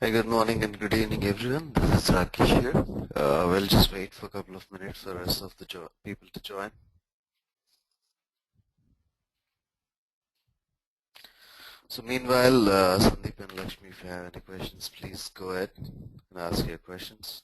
Hi, good morning and good evening everyone. This is Rakesh here. We'll just wait for a couple of minutes for the rest of the people to join. So meanwhile, Sandeep and Lakshmi, if you have any questions, please go ahead and ask your questions.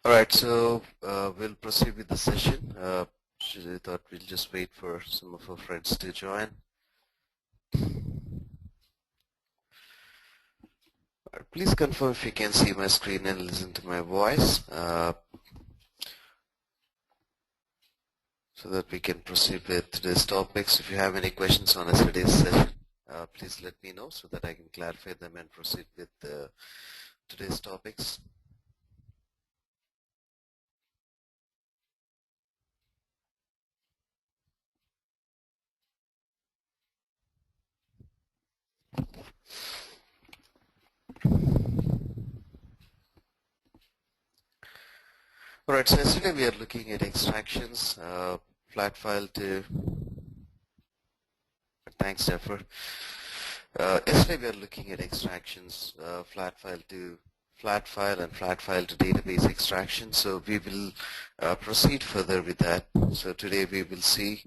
Alright, so we'll proceed with the session. I thought we'll just wait for some of our friends to join. Please confirm if you can see my screen and listen to my voice so that we can proceed with today's topics. If you have any questions on yesterday's session, please let me know so that I can clarify them and proceed with today's topics. Alright, so yesterday we are looking at extractions, flat file to, thanks Jaffer. Yesterday we are looking at extractions, flat file to flat file and flat file to database extraction. So we will proceed further with that. So today we will see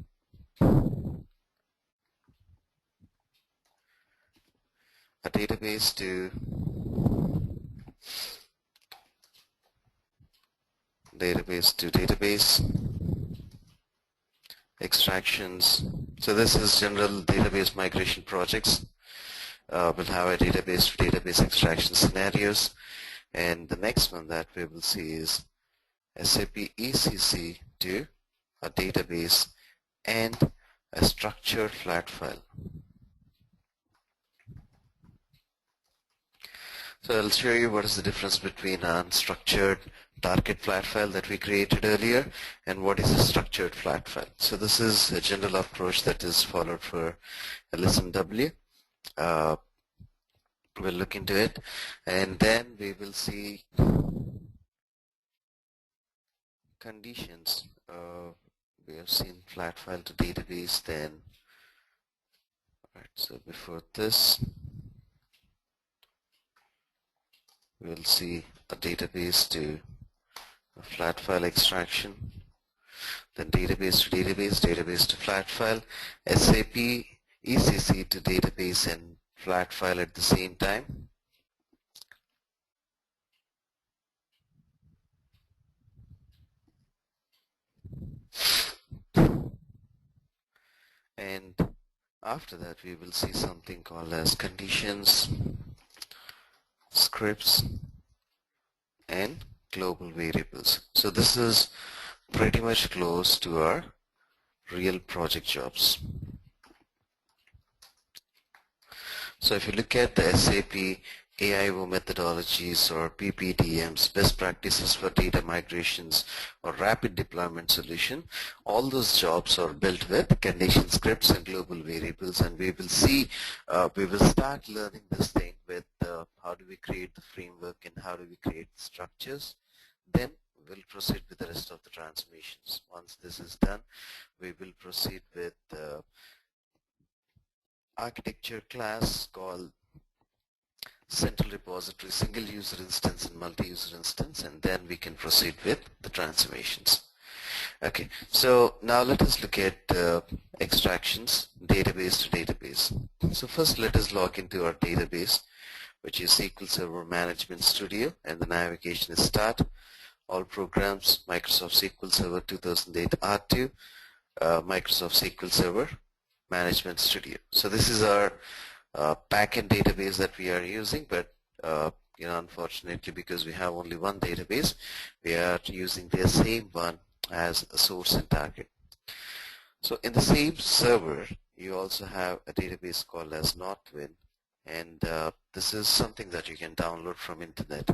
a database to database extractions. So this is general database migration projects. We'll have a database to database extraction scenarios, and the next one that we will see is SAP ECC to a database and a structured flat file. So I'll show you what is the difference between an unstructured target flat file that we created earlier and what is a structured flat file. So this is a general approach that is followed for LSMW. We'll look into it, and then we will see conditions. We have seen flat file to database, then so before this we'll see a database to a flat file extraction, then database to database, database to flat file, SAP ECC to database and flat file at the same time. After that, we will see something called as conditions, scripts, and global variables. So this is pretty much close to our real project jobs. So if you look at the SAP AIO methodologies or PPDMs, best practices for data migrations or rapid deployment solution, all those jobs are built with condition scripts and global variables, and we will see, we will start learning this thing with how do we create the framework and how do we create the structures. Then we'll proceed with the rest of the transformations. Once this is done, we will proceed with architecture class called central repository, single user instance and multi-user instance, and then we can proceed with the transformations. Okay, so now let us look at extractions, database to database. So first let us log into our database, which is SQL Server Management Studio, and the navigation is Start, All Programs, Microsoft SQL Server 2008 R2, Microsoft SQL Server Management Studio. So this is our backend database that we are using, but unfortunately, because we have only one database, we are using the same one as a source and target. So in the same server, you also have a database called as Northwind, and this is something that you can download from internet.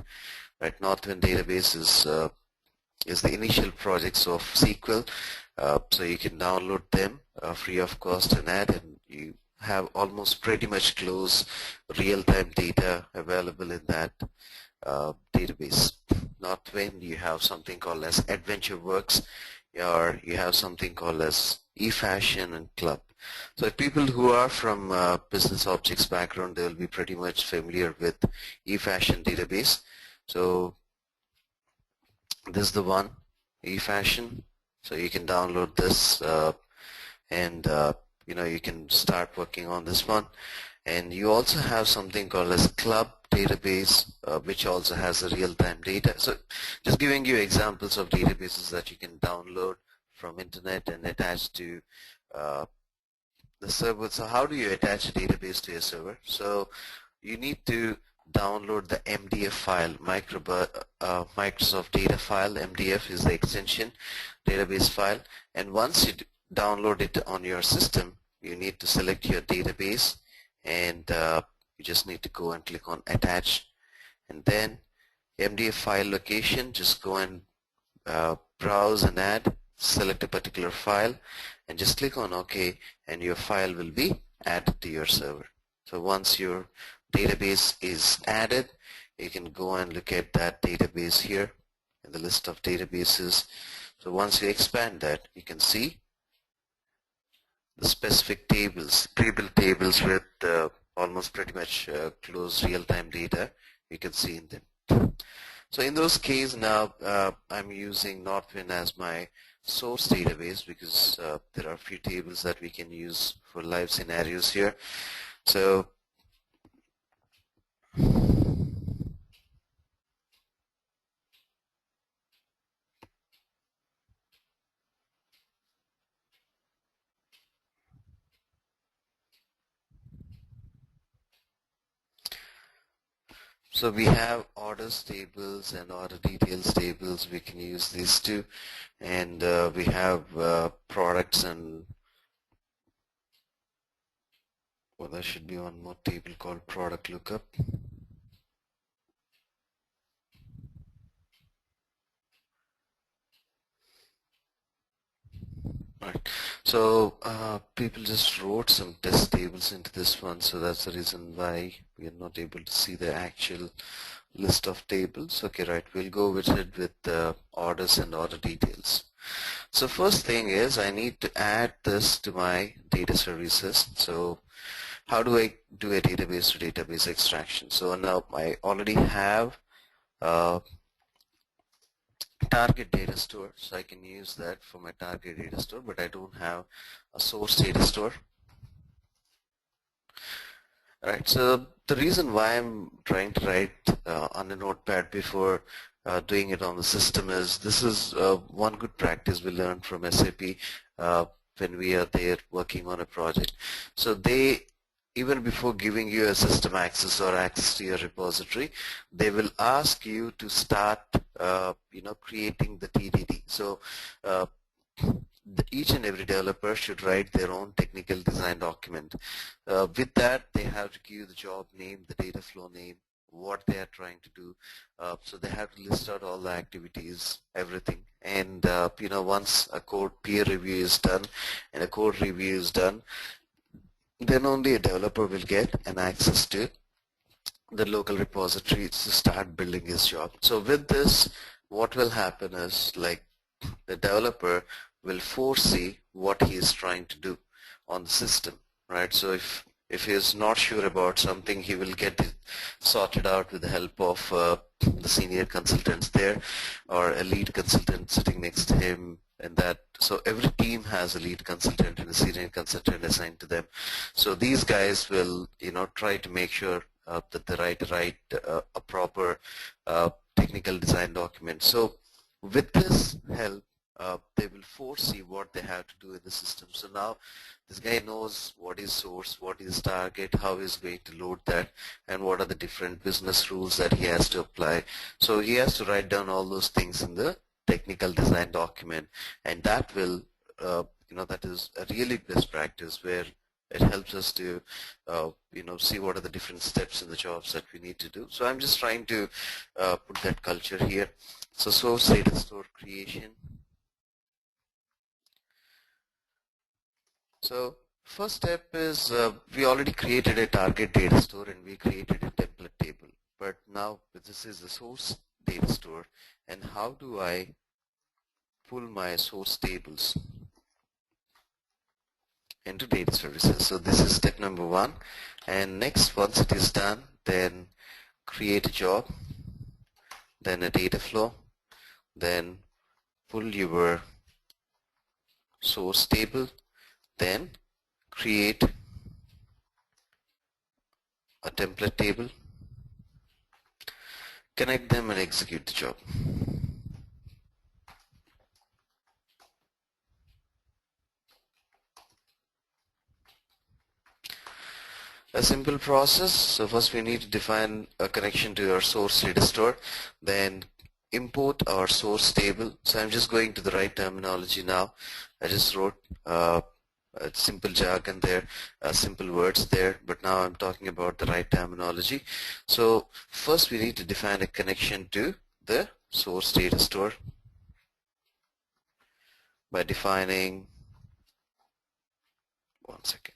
Right, Northwind database is the initial projects of SQL, so you can download them free of cost and add, and you have almost pretty much close real-time data available in that database. Northwind, you have something called as AdventureWorks, or you have something called as eFashion and Club. So people who are from business objects background, they will be pretty much familiar with eFashion database. So this is the one, eFashion. So you can download this and you can start working on this one. And you also have something called as Club database, which also has a real-time data. So just giving you examples of databases that you can download from internet and attach to the server. So how do you attach a database to a server? So you need to download the MDF file, Microsoft data file. MDF is the extension database file, and once you download it on your system, you need to select your database, and you just need to go and click on attach, and then MDF file location, just go and browse and add, select a particular file, and just click on OK, and your file will be added to your server. So once your database is added, you can go and look at that database here in the list of databases. So once you expand that, you can see the specific tables, pre-built tables with almost pretty much close real-time data you can see in them. So in those cases now, I'm using Northwind as my source database because there are a few tables that we can use for live scenarios here. So we have orders tables and order details tables. We can use these two, and we have products, and well, there should be one more table called product lookup. Right. So people just wrote some test tables into this one, so that's the reason why we are not able to see the actual list of tables. Okay, right, we'll go with it with the orders and order details. So first thing is I need to add this to my data services. So how do I do a database to database extraction? So now I already have target data store, so I can use that for my target data store, but I don't have a source data store. Alright, so the reason why I'm trying to write on a notepad before doing it on the system is this is one good practice we learned from SAP. when we are there working on a project. So they, even before giving you a system access or access to your repository, they will ask you to start creating the TDD. So each and every developer should write their own technical design document. With that, they have to give the job name, the data flow name, what they are trying to do. So they have to list out all the activities, everything. And once a code peer review is done and a code review is done, then only a developer will get an access to the local repository to start building his job. So with this, what will happen is, like, the developer will foresee what he is trying to do on the system, right? So if he is not sure about something, he will get it sorted out with the help of the senior consultants there, or a lead consultant sitting next to him. And that, so every team has a lead consultant and a senior consultant assigned to them. So these guys will try to make sure that they write a proper technical design document. So with this help, they will foresee what they have to do in the system. So now this guy knows what is source, what is target, how he's going to load that, and what are the different business rules that he has to apply. So he has to write down all those things in the technical design document, and that will, that is a really best practice, where it helps us to, see what are the different steps in the jobs that we need to do. So I'm just trying to put that culture here. So source data store creation. So first step is we already created a target data store and we created a template table. But now this is the source data store, and how do I pull my source tables into data services? So this is step number one. And next, once it is done, then create a job, then a data flow, then pull your source table, then create a template table, connect them, and execute the job. A simple process. So first we need to define a connection to our source data store, then import our source table. So I'm just going to the right terminology now. I just wrote a simple jargon there, simple words there, but now I'm talking about the right terminology. So first we need to define a connection to the source data store by defining, one second.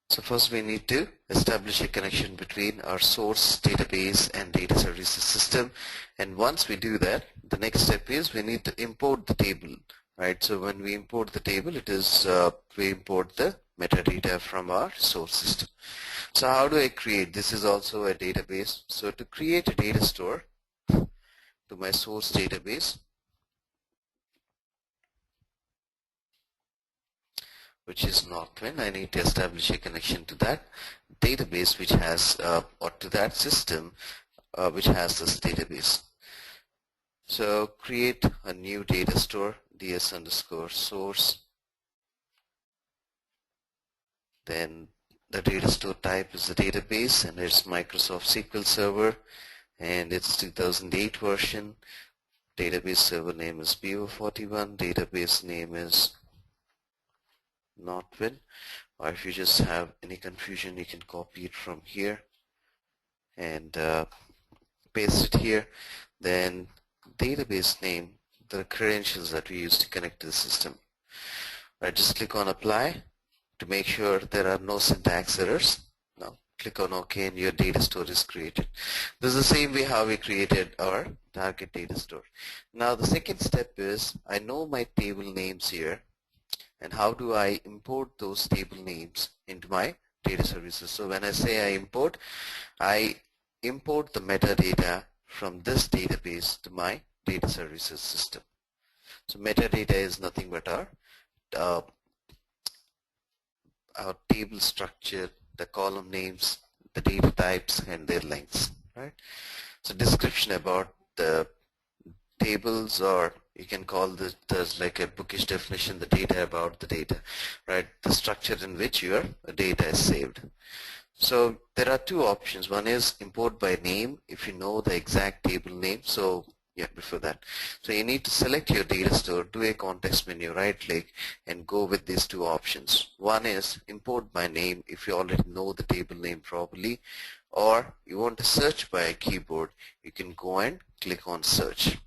So first we need to establish a connection between our source database and data services system. And once we do that, the next step is we need to import the table, right? So when we import the table, it is we import the metadata from our source system. So how do I create? This is also a database. So to create a data store to my source database, which is Northwind, I need to establish a connection to that database which has, or to that system which has this database. So create a new data store, ds_source, then the data store type is the database, and it's Microsoft SQL Server, and it's 2008 version. Database server name is BO41, database name is Northwind, or if you just have any confusion, you can copy it from here and paste it here. Then database name, the credentials that we use to connect to the system. Right, just click on apply to make sure there are no syntax errors. Now click on OK and your data store is created. This is the same way how we created our target data store. Now the second step is, I know my table names here, and how do I import those table names into my data services? So when I say I import the metadata from this database to my data services system. So metadata is nothing but our table structure the column names, the data types, and their lengths, right? So description about the tables, or you can call this like a bookish definition, the data about the data, right? The structure in which your data is saved. So there are two options. One is import by name, if you know the exact table name. So yeah, before that, so you need to select your data store, do a context menu, right click, and go with these two options. One is import by name if you already know the table name properly, or you want to search by a keyboard, you can go and click on search.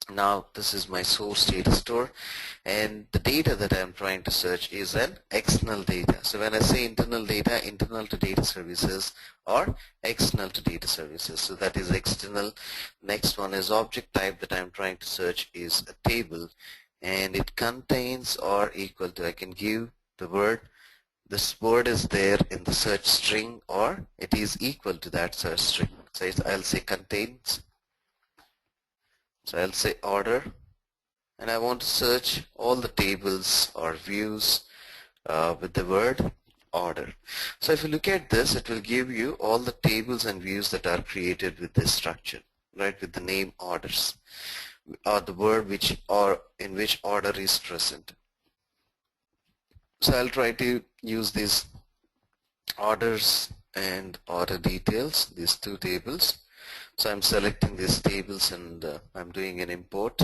Now this is my source data store, and the data that I'm trying to search is an external data. So when I say internal data, internal to data services or external to data services. So that is external. Next one is object type that I'm trying to search is a table, and it contains or equal to, I can give the word, this word is there in the search string, or it is equal to that search string. So I'll say contains. So I'll say order, and I want to search all the tables or views with the word order. So if you look at this, it will give you all the tables and views that are created with this structure, right, with the name orders, or the word which or in which order is present. So I'll try to use these orders and order details, these two tables. So I'm selecting these tables, and I'm doing an import.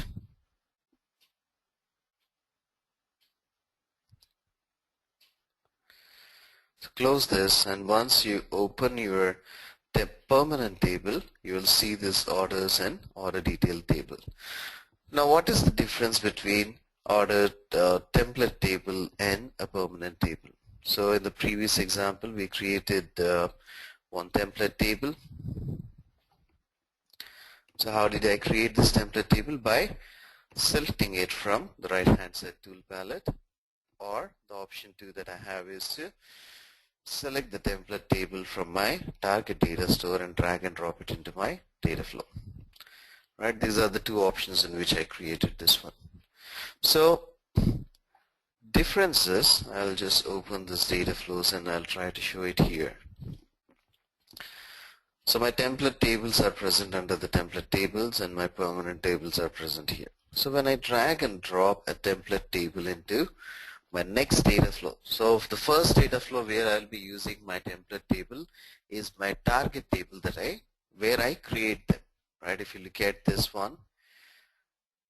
So close this, and once you open your permanent table, you will see this orders and order detail table. Now what is the difference between order template table and a permanent table? So in the previous example, we created one template table. So how did I create this template table? By selecting it from the right hand side tool palette, or the option 2 that I have is to select the template table from my target data store and drag and drop it into my data flow. Right, these are the two options in which I created this one. So differences, I'll just open this data flows and I'll try to show it here. So my template tables are present under the template tables, and my permanent tables are present here. So when I drag and drop a template table into my next data flow, so the first data flow where I'll be using my template table is my target table that where I create them, right? If you look at this one,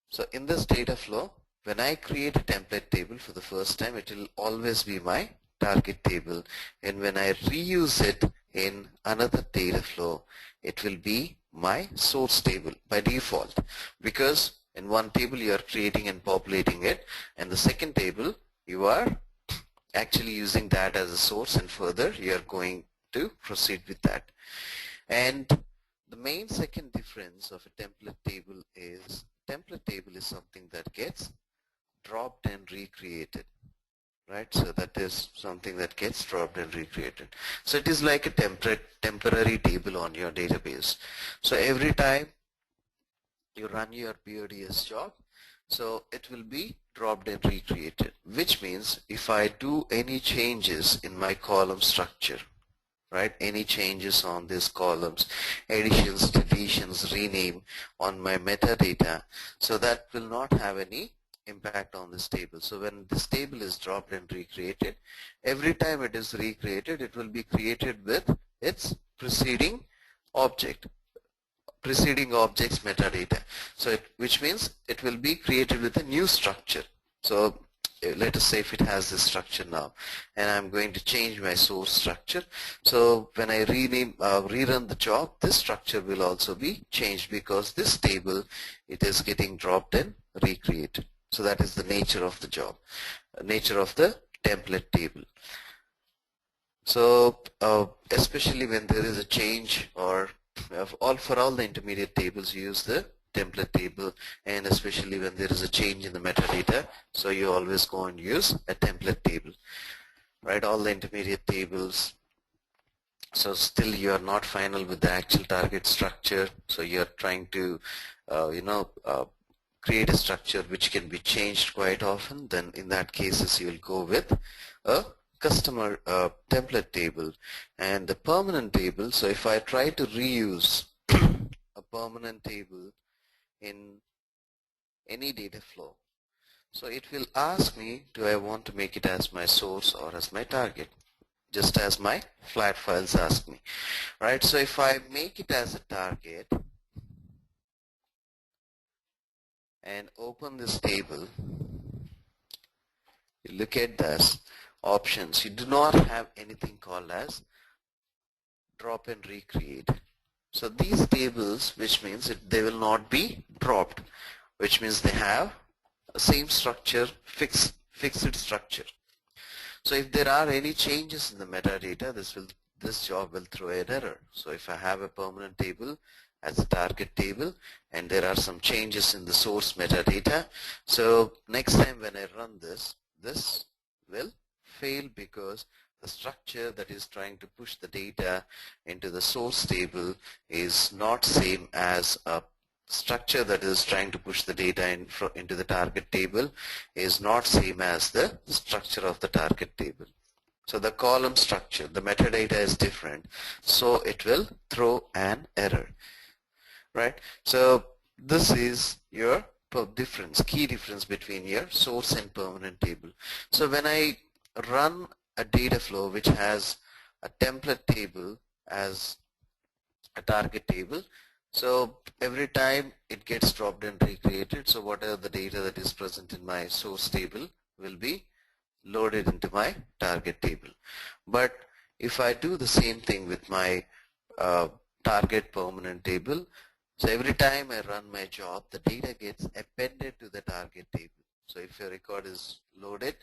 so in this data flow, when I create a template table for the first time, it will always be my target table, and when I reuse it in another data flow, it will be my source table by default, because in one table you are creating and populating it, and the second table you are actually using that as a source, and further you are going to proceed with that. And the main second difference of a template table is something that gets dropped and recreated, right? So that is something that gets dropped and recreated. So it is like a temporary table on your database. So every time you run your BODS job, so it will be dropped and recreated, which means if I do any changes in my column structure, right, any changes on these columns, additions, deletions, rename on my metadata, so that will not have any impact on this table. So when this table is dropped and recreated, every time it is recreated, it will be created with its preceding object's metadata. So which means it will be created with a new structure. So let us say if it has this structure now, and I'm going to change my source structure. So when I rerun the job, this structure will also be changed, because this table, it is getting dropped and recreated. So that is the nature of the job, nature of the template table. So especially when there is a change, or for all the intermediate tables, you use the template table, and especially when there is a change in the metadata, so you always go and use a template table, right? All the intermediate tables, so still you are not final with the actual target structure, so you are trying to create a structure which can be changed quite often, then in that cases you will go with a customer template table and the permanent table. So if I try to reuse a permanent table in any data flow, so it will ask me, do I want to make it as my source or as my target, just as my flat files ask me, right? So if I make it as a target and open this table, you look at this options, you do not have anything called as drop and recreate. So these tables, which means they will not be dropped, which means they have the same structure, fixed structure. So if there are any changes in the metadata, this job will throw an error. So if I have a permanent table as a target table and there are some changes in the source metadata, so next time when I run this will fail because the structure that is trying to push the data into the source table is not same as a structure that is trying to push the data into the target table is not same as the structure of the target table. So the column structure, the metadata is different, so it will throw an error, right? So this is your key difference between your source and permanent table. So when I run a data flow which has a template table as a target table, so every time it gets dropped and recreated, so whatever the data that is present in my source table will be loaded into my target table. But if I do the same thing with my target permanent table, so every time I run my job, the data gets appended to the target table. So if your record is loaded,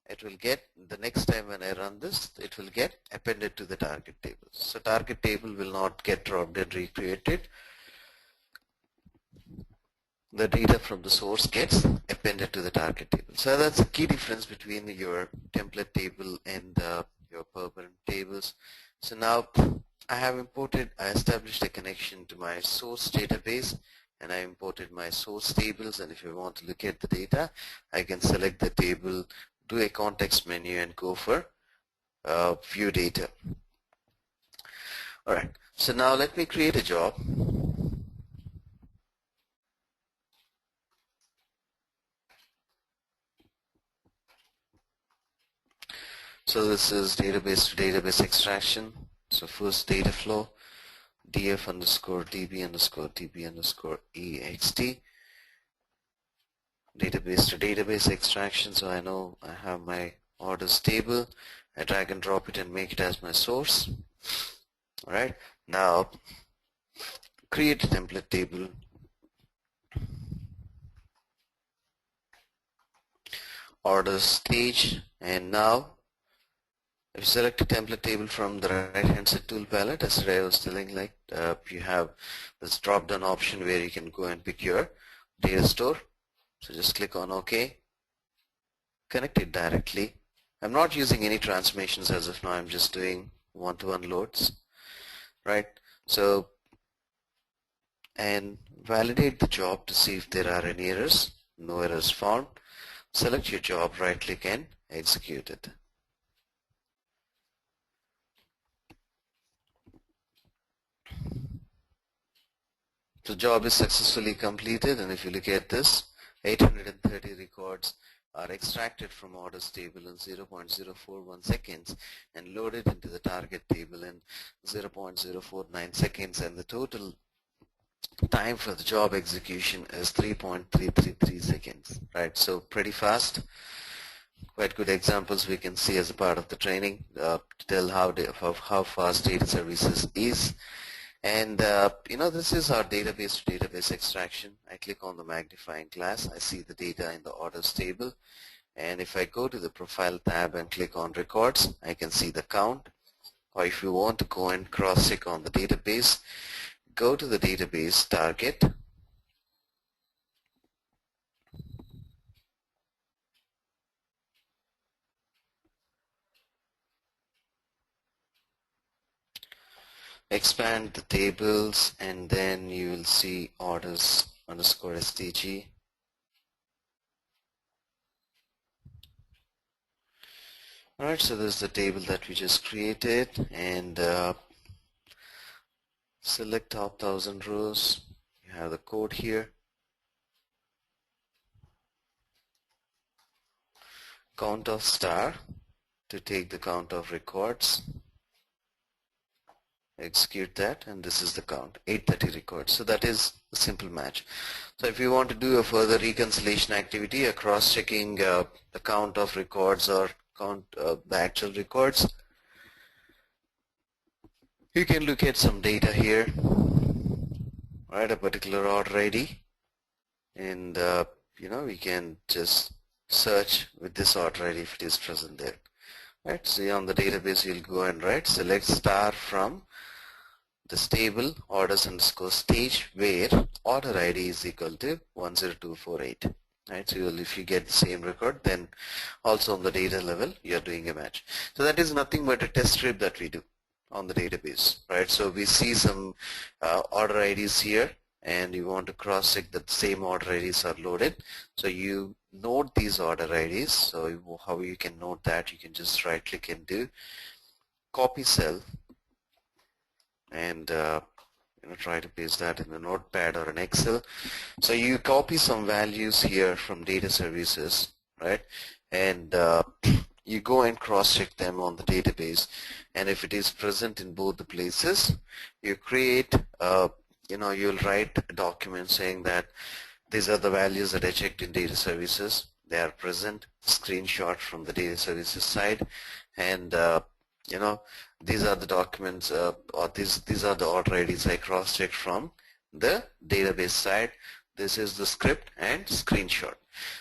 it will get, the next time when I run this, it will get appended to the target table. So target table will not get dropped and recreated. The data from the source gets appended to the target table. So that's a key difference between your template table and your permanent tables. So now I established a connection to my source database and I imported my source tables, and if you want to look at the data, I can select the table, do a context menu and go for view data. Alright, so now let me create a job. So this is database to database extraction. So first data flow, df underscore db underscore db underscore ext, database to database extraction. So I know I have my orders table. I drag and drop it and make it as my source. Alright, now create a template table. Orders stage, and now if you select a template table from the right hand side tool palette, as I was telling, like you have this drop down option where you can go and pick your data store. So just click on OK, connect it directly. I'm not using any transformations as of now, I'm just doing one-to-one loads, right? So, and validate the job to see if there are any errors. No errors found. Select your job, right click and execute it. The job is successfully completed, and if you look at this, 830 records are extracted from orders table in 0.041 seconds and loaded into the target table in 0.049 seconds, and the total time for the job execution is 3.333 seconds, right? So pretty fast. Quite good examples we can see as a part of the training to tell how fast data services is. And this is our database to database extraction. I click on the magnifying glass, I see the data in the orders table, and if I go to the profile tab and click on records, I can see the count. Or if you want to go and cross-check on the database, go to the database target, expand the tables, and then you will see orders underscore STG. Alright, so this is the table that we just created, and select top 1000 rows. You have the code here. Count of star to take the count of records. Execute that, and this is the count, 830 records. So that is a simple match. So if you want to do a further reconciliation activity, a cross-checking the count of records or count the actual records, you can look at some data here, right? A particular order ID, and we can just search with this order ID if it is present there. Right? So on the database, you'll go and select star from this table orders underscore stage where order ID is equal to 10248. Right? So if you get the same record, then also on the data level you are doing a match. So that is nothing but a test strip that we do on the database. Right? So we see some order IDs here, and you want to cross check that the same order IDs are loaded. So you note these order IDs. So how you can note that, you can just right click and do copy cell, and try to paste that in a notepad or an Excel. So you copy some values here from data services, right? And you go and cross check them on the database, and if it is present in both the places, you create you'll write a document saying that these are the values that I checked in data services. They are present, screenshot from the data services side, and these are the documents or these are the order IDs I cross-checked from the database side. This is the script and screenshot.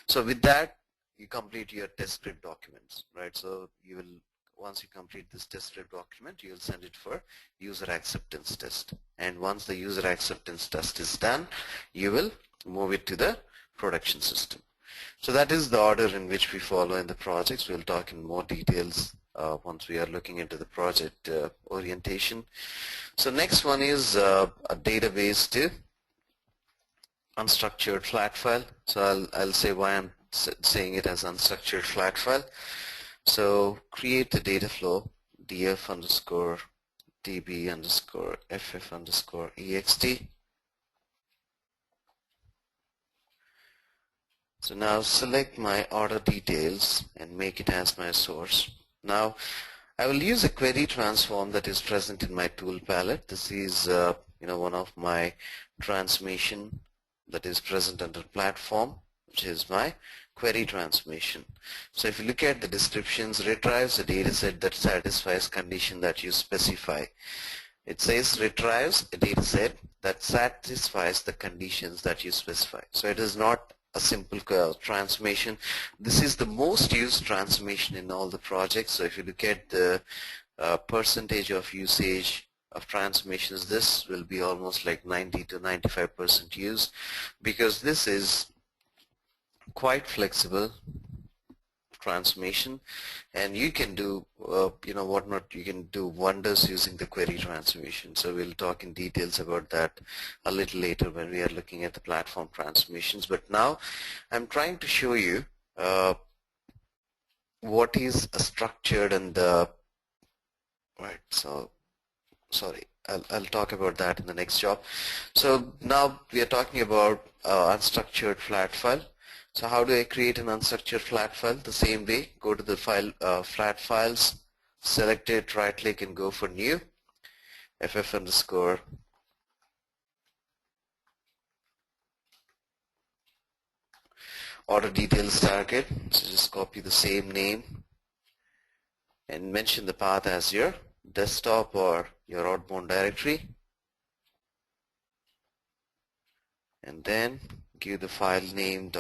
So with that, you complete your test script documents, right? So you will, once you complete this test script document, you will send it for user acceptance test. And once the user acceptance test is done, you will move it to the production system. So that is the order in which we follow in the projects. We'll talk in more details once we are looking into the project orientation. So next one is a database to unstructured flat file. So I'll say why I'm saying it as unstructured flat file. So create the data flow df underscore db underscore ff underscore ext. So now select my order details and make it as my source. Now I will use a query transform that is present in my tool palette. This is one of my transformation that is present under platform, which is my query transformation. So if you look at the descriptions, retrieves a data set that satisfies condition that you specify. It says retrieves a data set that satisfies the conditions that you specify. So it is not a simple transformation. This is the most used transformation in all the projects. So if you look at the percentage of usage of transformations, this will be almost like 90 to 95% used, because this is quite flexible transformation, and you can do you can do wonders using the query transformation. So we'll talk in details about that a little later when we are looking at the platform transformations. But now I'm trying to show you what is a structured and right. So sorry, I'll talk about that in the next job. So now we are talking about unstructured flat file. So how do I create an unstructured flat file? The same way, go to the file, flat files, select it, right click and go for new, ff underscore order details target. So just copy the same name and mention the path as your desktop or your outbound directory, and then give the file name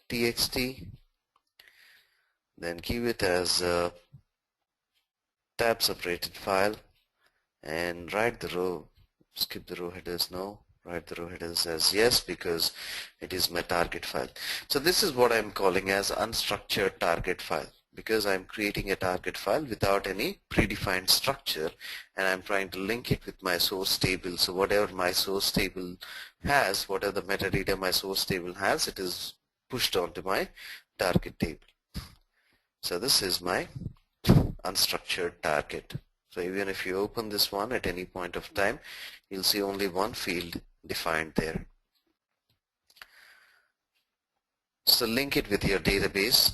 .txt, then give it as a tab separated file, and write the row, skip the row headers, no, write the row headers as yes, because it is my target file. So this is what I'm calling as unstructured target file, because I'm creating a target file without any predefined structure, and I'm trying to link it with my source table. So whatever my source table has, whatever the metadata my source table has, it is pushed onto my target table. So this is my unstructured target. So even if you open this one at any point of time, you'll see only one field defined there. So link it with your database,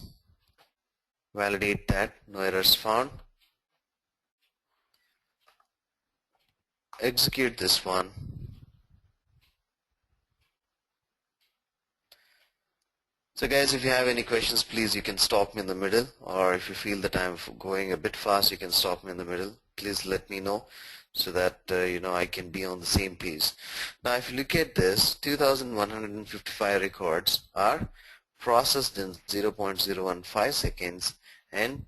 validate that, no errors found, execute this one. So guys, if you have any questions, please you can stop me in the middle, or if you feel that I'm going a bit fast, you can stop me in the middle. Please let me know so that I can be on the same page. Now if you look at this, 2155 records are processed in 0.015 seconds and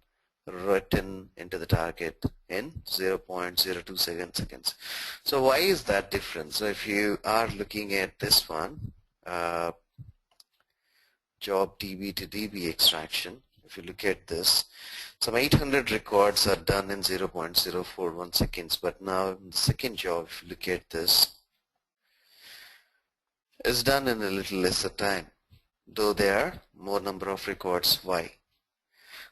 written into the target in 0.027 seconds. So why is that different? So if you are looking at this one, job DB to DB extraction, if you look at this, some 800 records are done in 0.041 seconds, but now in the second job, if you look at this, it's done in a little lesser time, though there are more number of records. Why?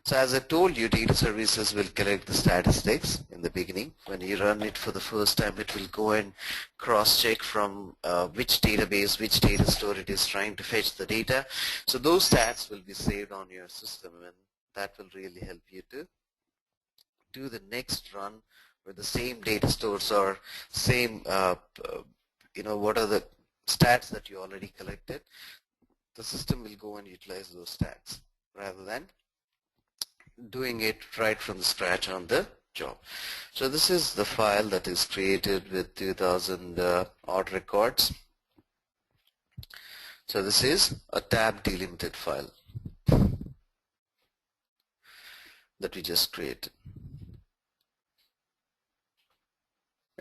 So as I told you, data services will collect the statistics in the beginning. When you run it for the first time, it will go and cross-check from which database, which data store it is trying to fetch the data. So those stats will be saved on your system, and that will really help you to do the next run with the same data stores or same, what are the stats that you already collected. The system will go and utilize those stats rather than doing it right from the scratch on the job. So this is the file that is created with 2000 odd records. So this is a tab delimited file that we just created.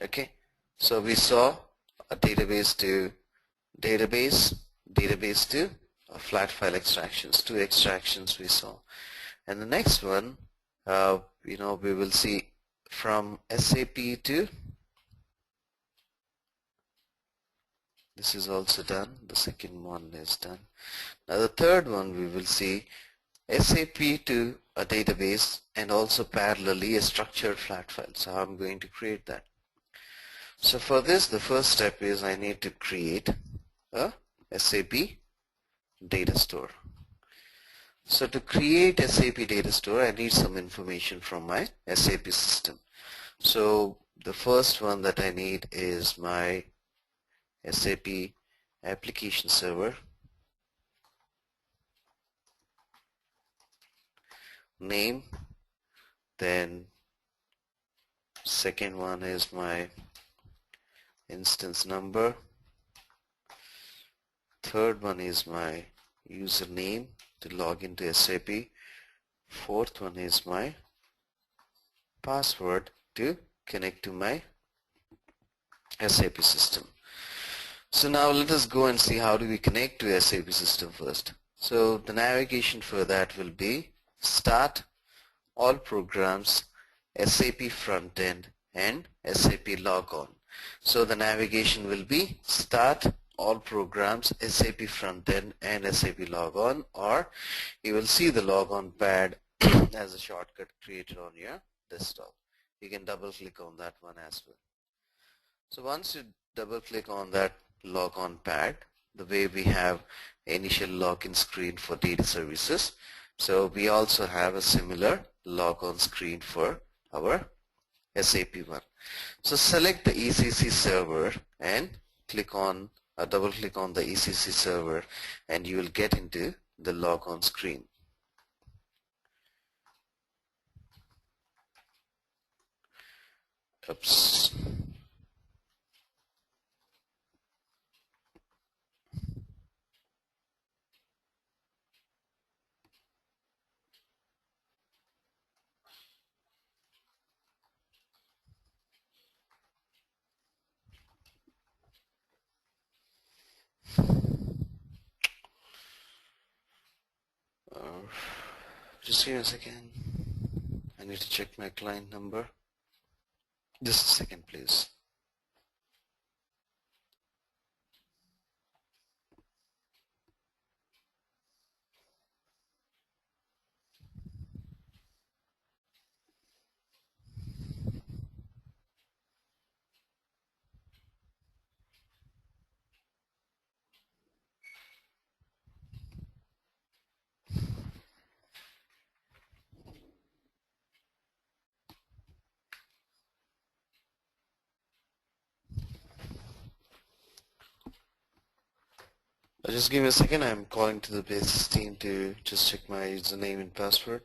Okay, so we saw a database to database, database to a flat file extractions, two extractions we saw. And the next one, we will see from SAP to, this is also done, the second one is done. Now the third one we will see SAP to a database and also parallelly a structured flat file. So I'm going to create that. So for this, the first step is I need to create a SAP data store. So to create SAP data store, I need some information from my SAP system. So the first one that I need is my SAP application server, name, then second one is my instance number, third one is my username to log into SAP, fourth one is my password to connect to my SAP system. So now let us go and see how do we connect to SAP system first. So the navigation for that will be Start, All Programs, SAP Frontend and SAP Logon. So the navigation will be Start, All Programs, SAP Frontend and SAP Logon, or you will see the Logon pad as a shortcut created on your desktop. You can double click on that one as well. So once you double click on that Logon pad, the way we have initial login screen for data services, so we also have a similar logon screen for our SAP one. So select the ECC server and click on double click on the ECC server and you will get into the logon screen. Oops. Just give me a second. I need to check my client number. Just a second, please. Just give me a second. I'm calling to the basis team to just check my username and password.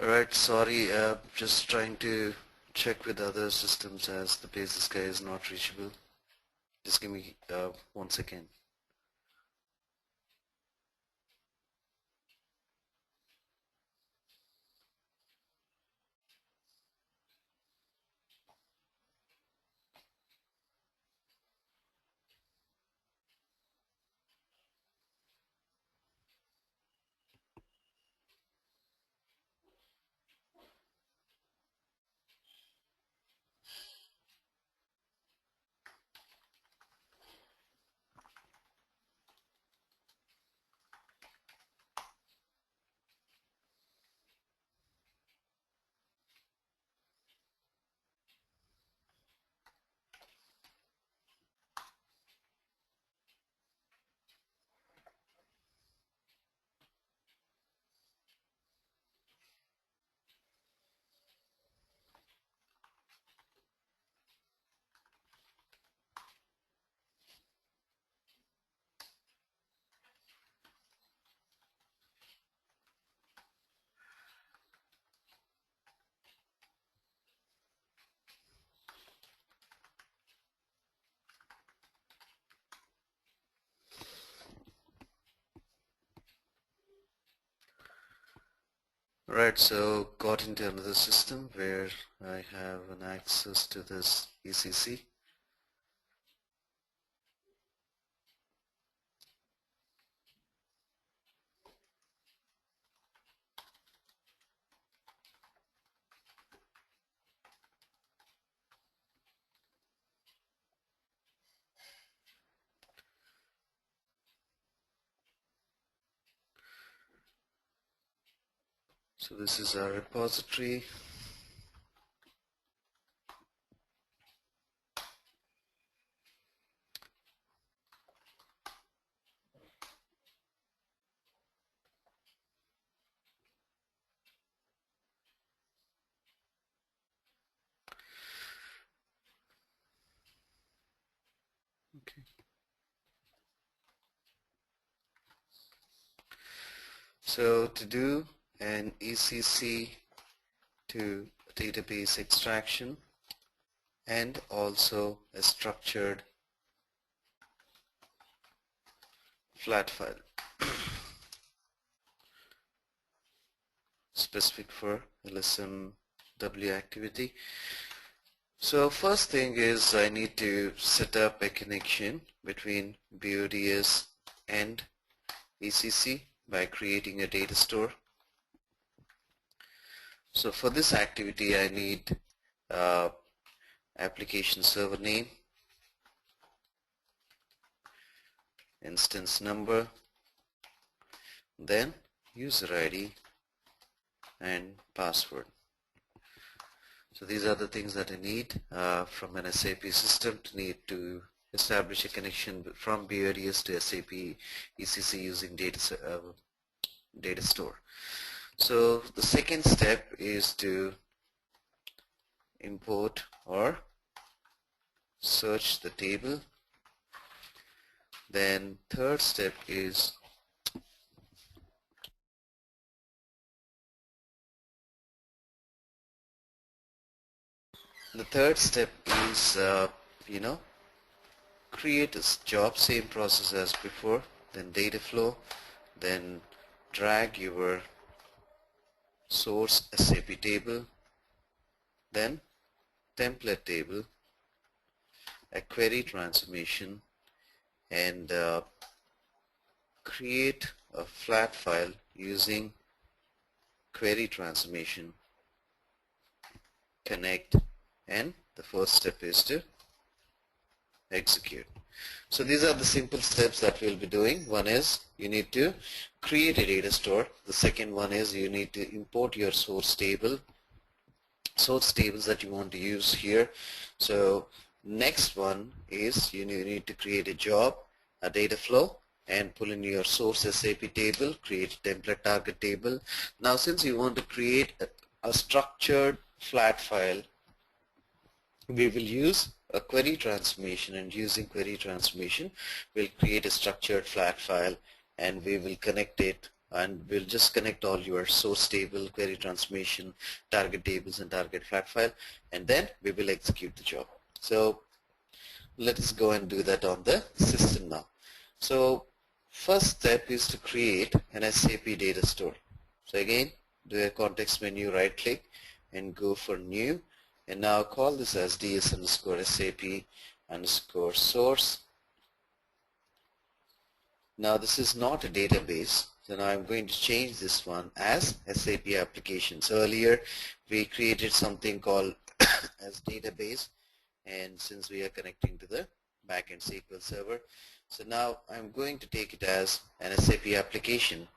Alright, sorry, just trying to check with other systems as the basis guy is not reachable. Just give me 1 second. Right, so got into another system where I have an access to this ECC. So this is our repository. Okay. So to do an ECC to database extraction and also a structured flat file specific for LSMW activity. So first thing is I need to set up a connection between BODS and ECC by creating a data store. So for this activity I need application server name, instance number, then user ID and password. So these are the things that I need from an SAP system to establish a connection from BODS to SAP ECC using data store. So the second step is to import or search the table. Then third step is create a job, same process as before, then data flow, then drag your source SAP table, then template table, a query transformation, and create a flat file using query transformation, connect, and the first step is to execute. So these are the simple steps that we'll be doing. One is you need to create a data store. The second one is you need to import your source tables that you want to use here. So next one is you need to create a job, a data flow, and pull in your source SAP table, create a template target table. Now since you want to create a structured flat file, we will use a query transformation, and using query transformation we'll create a structured flat file and we will connect it and we'll just connect all your source table, query transformation, target tables, and target flat file, and then we will execute the job. So let us go and do that on the system now. So first step is to create an SAP data store. So again, do a context menu, right click and go for new, and now call this as ds_sap_source. Now this is not a database, so now I'm going to change this one as SAP applications. Earlier we created something called as database, and since we are connecting to the backend SQL server, so now I'm going to take it as an SAP application,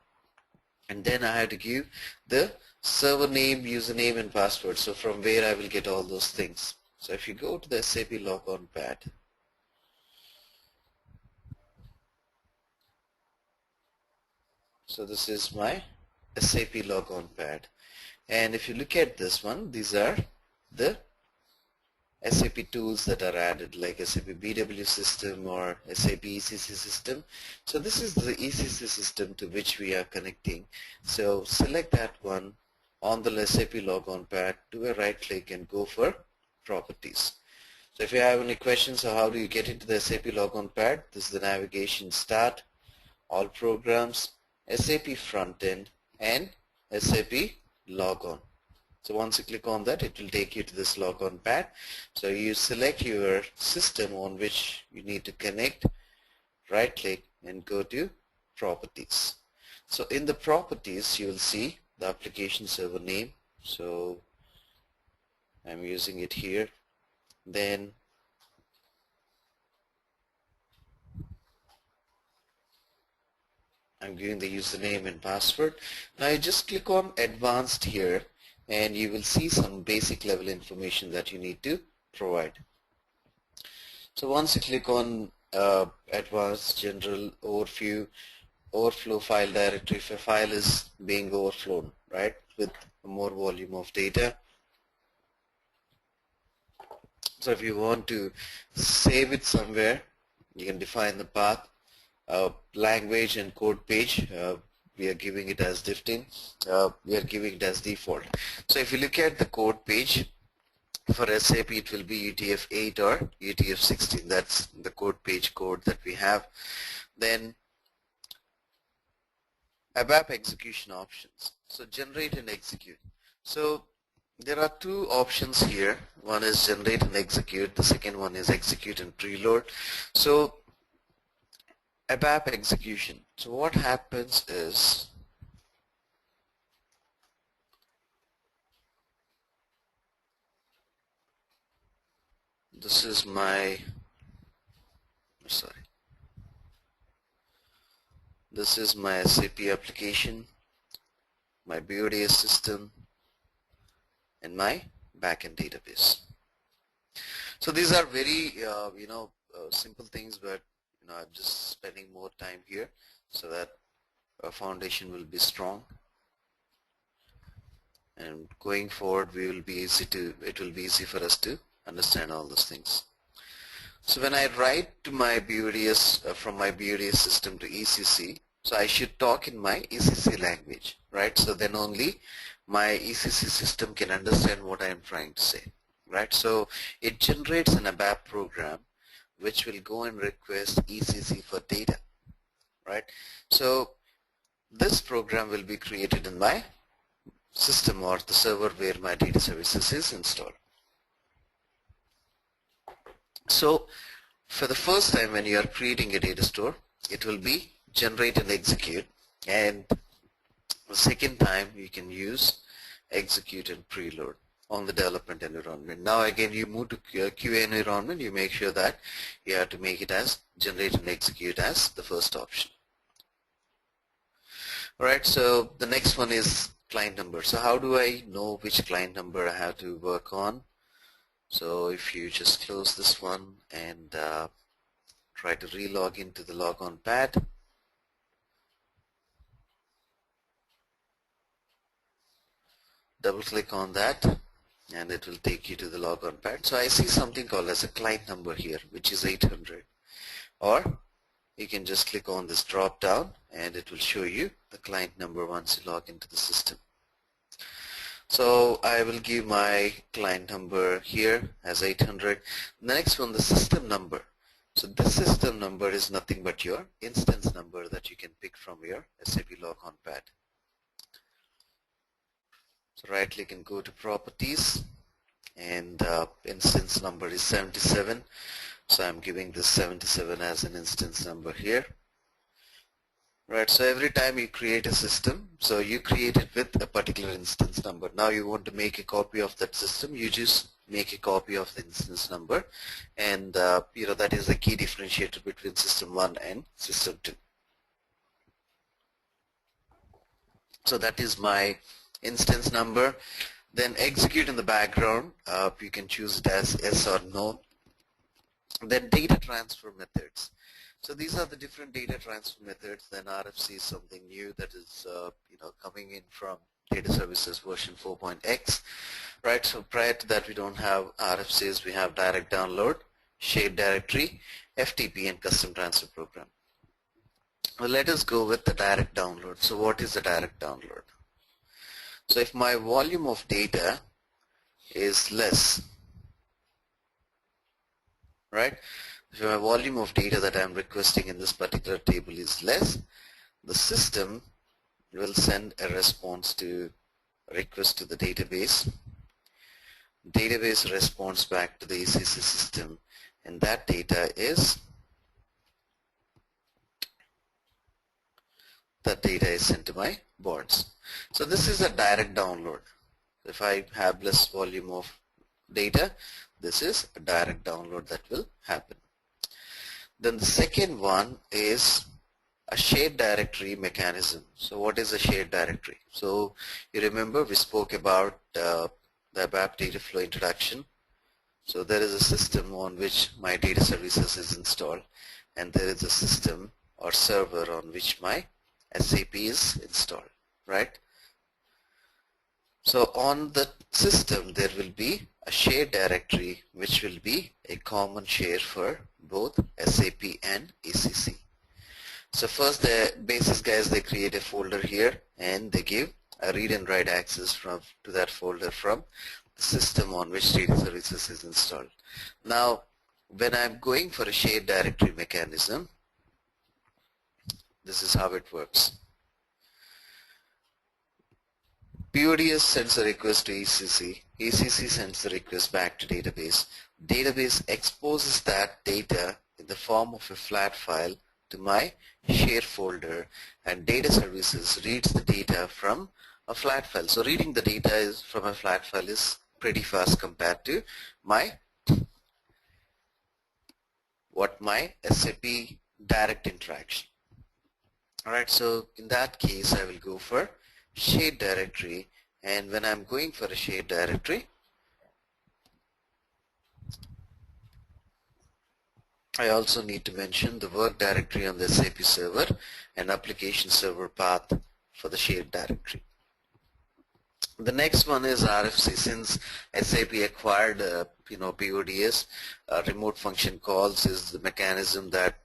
and then I have to give the server name, username and password, so from where I will get all those things. So if you go to the SAP logon pad, so this is my SAP logon pad, and if you look at this one, these are the SAP tools that are added, like SAP BW system or SAP ECC system. So this is the ECC system to which we are connecting. So select that one on the SAP logon pad, do a right click and go for properties. So if you have any questions on how do you get into the SAP logon pad, this is the navigation: start, all programs, SAP frontend and SAP logon. So once you click on that, it will take you to this logon pad. So you select your system on which you need to connect, right click and go to properties. So in the properties you will see the application server name, so I'm using it here. Then I'm giving the username and password. Now you just click on advanced here and you will see some basic level information that you need to provide. So once you click on advanced, general, overflow file directory, if a file is being overflown, right, with more volume of data. So if you want to save it somewhere, you can define the path, language and code page. We are giving it as different. We are giving it as default. So if you look at the code page, for SAP it will be UTF-8 or UTF-16. That's the code page code that we have. Then ABAP execution options. So generate and execute. So there are two options here. One is generate and execute. The second one is execute and preload. So ABAP execution. So what happens is, this is my SAP application, my BODS system, and my backend database. So these are very simple things, but I'm just spending more time here so that our foundation will be strong, and going forward it will be easy for us to understand all those things. So when I write to my BODS from my BODS system to ECC, so I should talk in my ECC language, right? So then only my ECC system can understand what I am trying to say, right? So it generates an ABAP program which will go and request ECC for data, right? So this program will be created in my system or the server where my data services is installed. So for the first time when you are creating a data store, it will be generate and execute, and the second time you can use execute and preload on the development environment. Now again you move to QA environment, you make sure that you have to make it as generate and execute as the first option. Alright, so the next one is client number. So how do I know which client number I have to work on? So if you just close this one and try to re-log into the logon pad, double click on that and it will take you to the logon pad. So I see something called as a client number here, which is 800, or you can just click on this drop down and it will show you the client number once you log into the system. So I will give my client number here as 800. The next one, the system number. So this system number is nothing but your instance number that you can pick from your SAP Logon pad. So right click and go to properties, and instance number is 77. So I'm giving this 77 as an instance number here. Right, so every time you create a system, so you create it with a particular instance number. Now you want to make a copy of that system, you just make a copy of the instance number, and that is the key differentiator between system 1 and system 2. So that is my instance number. Then execute in the background, you can choose it as yes or no. Then data transfer methods. So these are the different data transfer methods. Then RFC is something new that is coming in from data services version 4.x. Right, so prior to that we don't have RFCs, we have direct download, shared directory, FTP, and custom transfer program. Well, let us go with the direct download. So what is the direct download? So if my volume of data is less, right? If my volume of data that I am requesting in this particular table is less, the system will send a response to request to the database. Database responds back to the ECC system, and that data is sent to my boards. So this is a direct download. If I have less volume of data, this is a direct download that will happen. Then the second one is a shared directory mechanism. So what is a shared directory? So you remember we spoke about the ABAP data flow introduction. So there is a system on which my data services is installed, and there is a system or server on which my SAP is installed, right? So on the system there will be a shared directory which will be a common share for both SAP and ECC. So first the basis guys, they create a folder here and they give a read and write access to that folder from the system on which data services is installed. Now when I'm going for a shared directory mechanism, this is how it works. PODS sends a request to ECC. ECC sends the request back to database. Database exposes that data in the form of a flat file to my share folder, and data services reads the data from a flat file. So reading the data from a flat file is pretty fast compared to my SAP direct interaction. Alright, so in that case I will go for shared directory, and when I'm going for a shared directory, I also need to mention the work directory on the SAP server and application server path for the shared directory. The next one is RFC. Since SAP acquired PODS, remote function calls is the mechanism that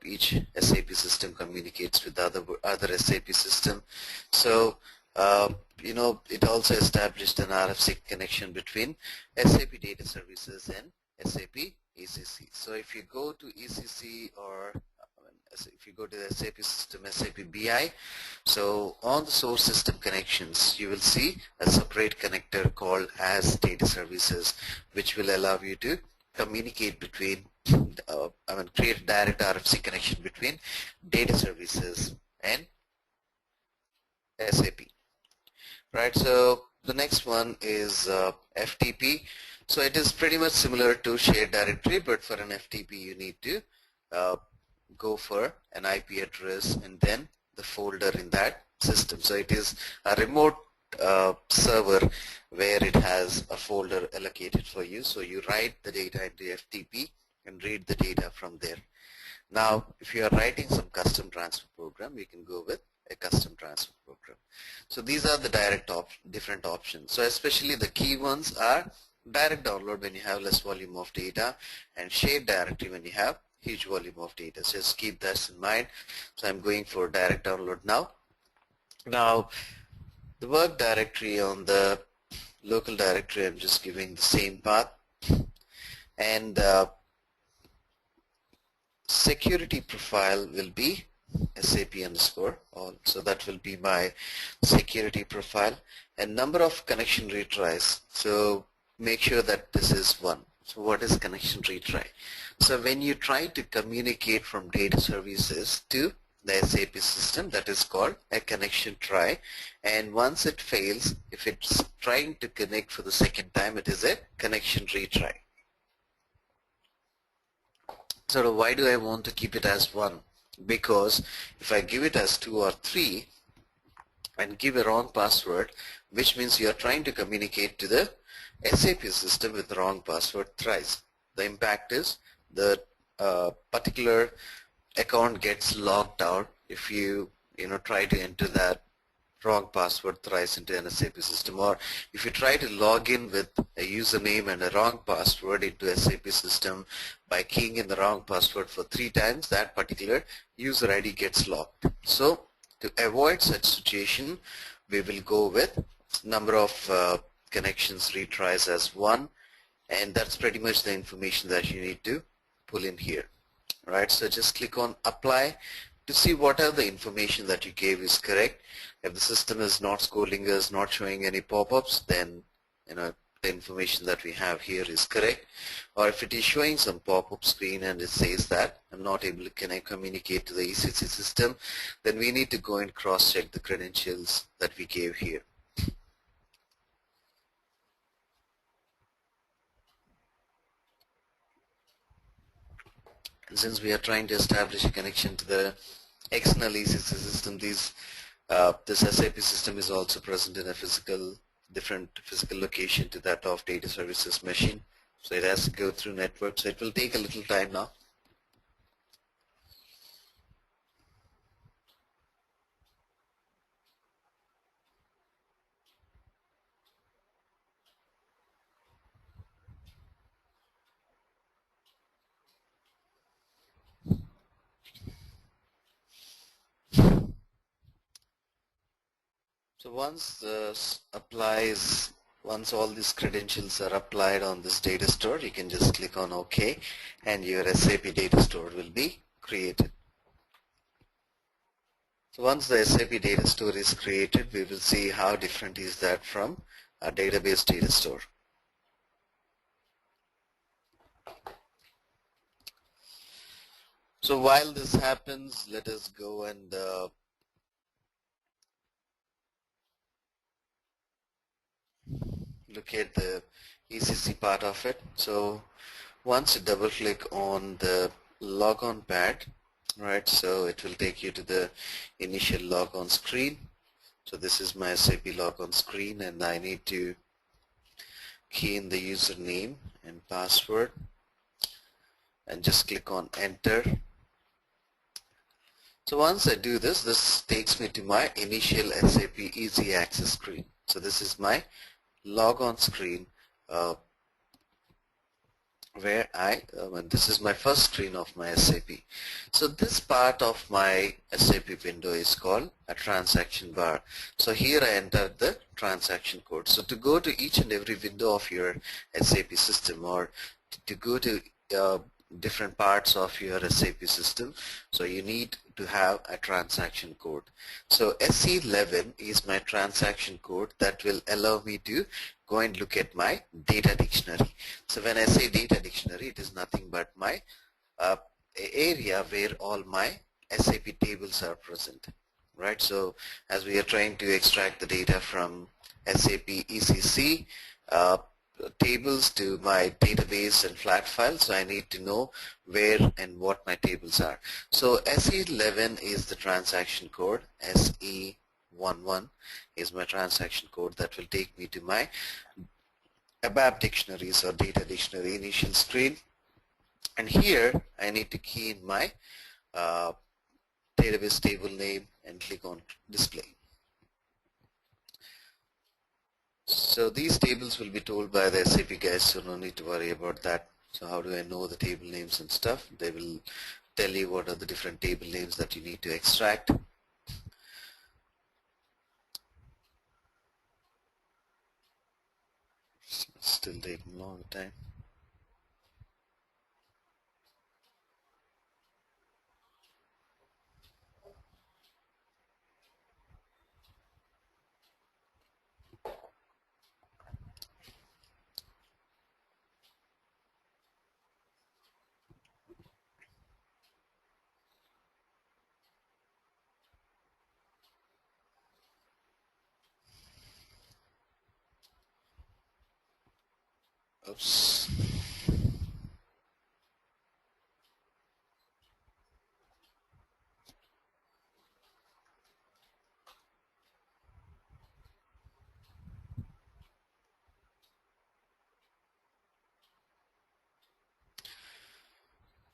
each SAP system communicates with other SAP system. So it also established an RFC connection between SAP data services and SAP ECC. So if you go to ECC, or if you go to the SAP system, SAP BI, so on the source system connections you will see a separate connector called as data services, which will allow you to communicate between create a direct RFC connection between data services and SAP. Right, so the next one is FTP. So it is pretty much similar to shared directory, but for an FTP you need to go for an IP address and then the folder in that system. So it is a remote server where it has a folder allocated for you. So you write the data into FTP and read the data from there. Now if you are writing some custom transfer program, you can go with a custom transfer program. So these are the different options. So especially the key ones are direct download when you have less volume of data, and shared directory when you have huge volume of data. So just keep that in mind. So I'm going for direct download now. Now the work directory on the local directory, I'm just giving the same path, and security profile will be SAP underscore all. So that will be my security profile, and number of connection retries. So make sure that this is 1. So what is connection retry? So when you try to communicate from data services to the SAP system, that is called a connection try, and once it fails, if it's trying to connect for the second time, it is a connection retry. So why do I want to keep it as 1? Because if I give it as 2 or 3 and give a wrong password, which means you are trying to communicate to the SAP system with the wrong password thrice. The impact is the particular account gets locked out if you try to enter that wrong password thrice into an SAP system, or if you try to log in with a username and a wrong password into SAP system by keying in the wrong password for 3 times, that particular user ID gets locked. So to avoid such situation, we will go with number of connections retries as 1, and that's pretty much the information that you need to pull in here. Right, so just click on apply to see what are the information that you gave is correct. If the system is not scolding us, not showing any pop-ups, then the information that we have here is correct. Or if it is showing some pop-up screen and it says that I'm not able to communicate to the ECC system, then we need to go and cross-check the credentials that we gave here. And since we are trying to establish a connection to the external ECC system, this SAP system is also present in a different physical location to that of data services machine. So it has to go through network. So it will take a little time now. So once all these credentials are applied on this data store, you can just click on OK, and your SAP data store will be created. So once the SAP data store is created, we will see how different is that from a database data store. So while this happens, let us go and look at the ECC part of it. So once you double click on the logon pad, right, so it will take you to the initial logon screen. So this is my SAP logon screen, and I need to key in the username and password and just click on enter. So once I do this, this takes me to my initial SAP Easy Access screen. So this is my logon screen where this is my first screen of my SAP. So this part of my SAP window is called a transaction bar. So here I entered the transaction code. So to go to each and every window of your SAP system, or to go to different parts of your SAP system, so you need to have a transaction code. So SE11 is my transaction code that will allow me to go and look at my data dictionary. So when I say data dictionary, it is nothing but my area where all my SAP tables are present, right? So as we are trying to extract the data from SAP ECC tables to my database and flat files, so I need to know where and what my tables are. So SE11 is the transaction code, SE11 is my transaction code that will take me to my ABAP dictionaries or data dictionary initial screen, and here I need to key in my database table name and click on display. So these tables will be told by the SAP guys, so no need to worry about that. So how do I know the table names and stuff? They will tell you what are the different table names that you need to extract. It's still taking a long time. Oops.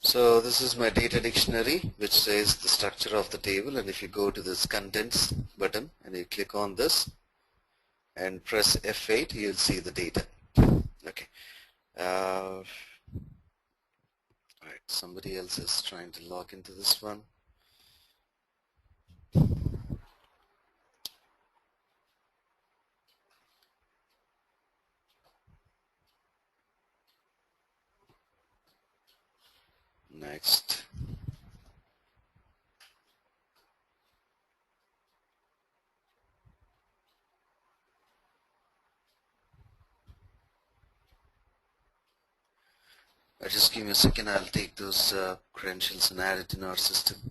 So this is my data dictionary, which says the structure of the table, and if you go to this contents button and you click on this and press F8, you'll see the data. Okay. Alright, somebody else is trying to log into this one. Next. Just give me a second, I'll take those credentials and add it in our system.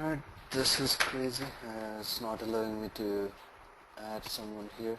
Alright, this is crazy. It's not allowing me to add someone here.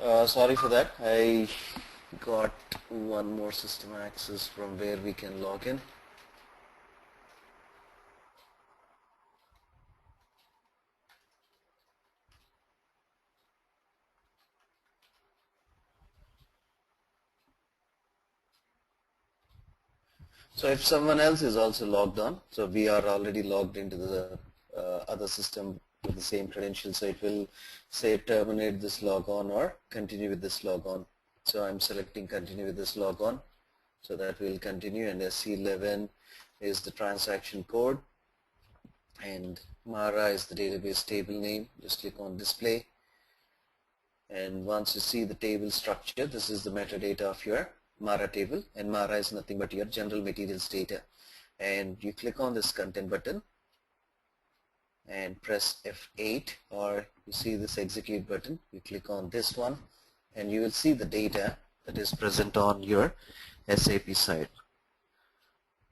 Sorry for that. I got one more system access from where we can log in. So if someone else is also logged on, so we are already logged into the other system with the same credentials, so it will say terminate this logon or continue with this logon. So I'm selecting continue with this logon, so that will continue, and SC11 is the transaction code, and Mara is the database table name. Just click on display, and once you see the table structure, this is the metadata of your Mara table, and Mara is nothing but your general materials data. And you click on this content button and press F8, or you see this execute button, you click on this one, and you will see the data that is present on your SAP side.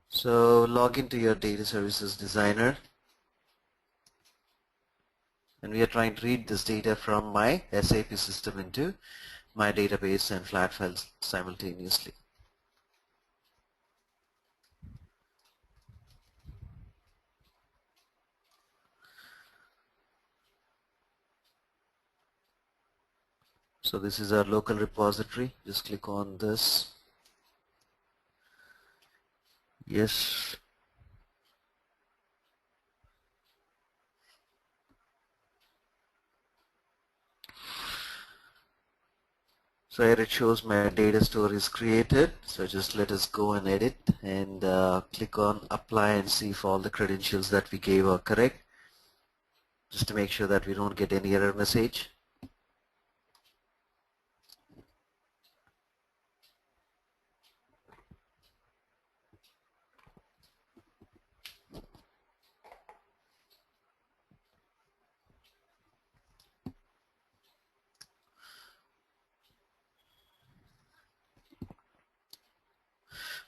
So log into your data services designer, and we are trying to read this data from my SAP system into my database and flat files simultaneously. So this is our local repository. Just click on this. Yes. So here it shows my data store is created. So just let us go and edit, and click on apply and see if all the credentials that we gave are correct, just to make sure that we don't get any error message.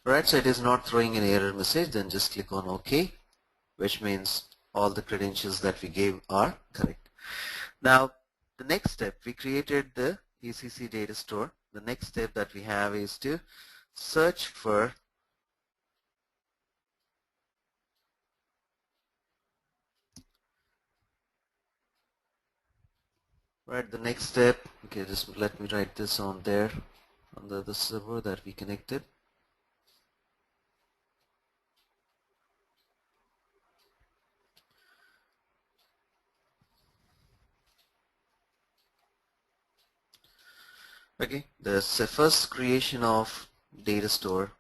Right, so it is not throwing any error message. Then just click on OK, which means all the credentials that we gave are correct. Now the next step, we created the ECC data store. The next step that we have is to search for the next step. Okay, just let me write this on there on the server that we connected. Okay, the first creation of data store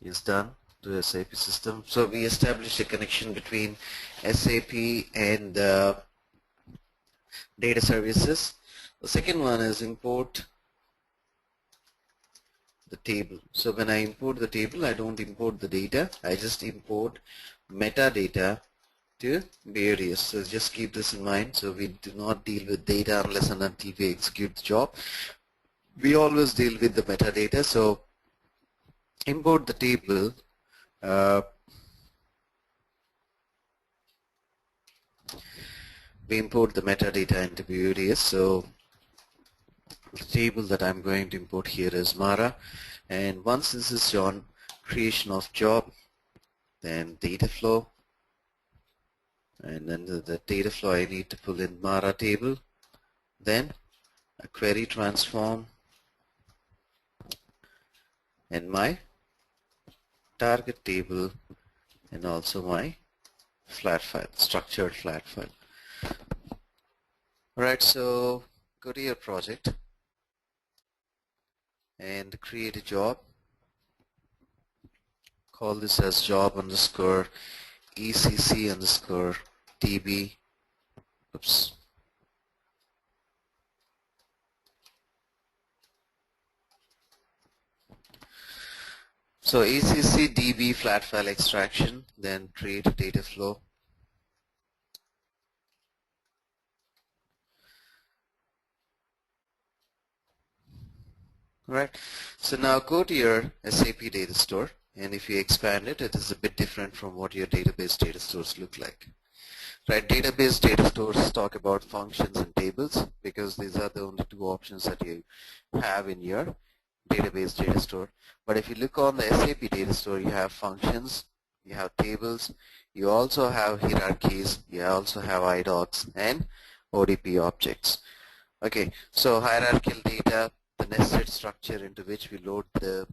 is done to SAP system. So we established a connection between SAP and data services. The second one is import the table. So when I import the table, I don't import the data, I just import metadata to various. So just keep this in mind. So we do not deal with data unless and until we execute the job. We always deal with the metadata. So import the table. We import the metadata into various. So the table that I'm going to import here is Mara, and once this is done, creation of job, then data flow, and then the data flow I need to pull in Mara table, then a query transform, and my target table, and also my flat file, structured flat file. Alright, so go to your project and create a job. Call this as job underscore ECC underscore DB. Oops. So ECC DB flat file extraction, then create a data flow. Right. So now go to your SAP data store, and if you expand it, it is a bit different from what your database data stores look like. Right, database data stores talk about functions and tables because these are the only two options that you have in your database data store. But if you look on the SAP data store, you have functions, you have tables, you also have hierarchies, you also have IDOCs and ODP objects. Okay, so hierarchical data, the nested structure into which we load the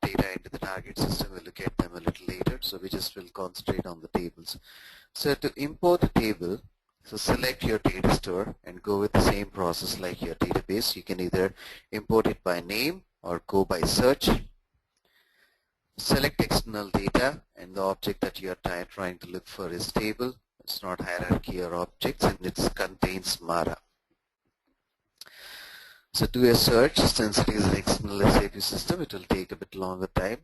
data into the target system, we'll look at them a little later, so we just will concentrate on the tables. So to import a table, so select your data store and go with the same process like your database. You can either import it by name or go by search. Select external data, and the object that you are trying to look for is table. It's not hierarchy or objects, and it contains Mara. So do a search. Since it is an external SAP system, it will take a bit longer time.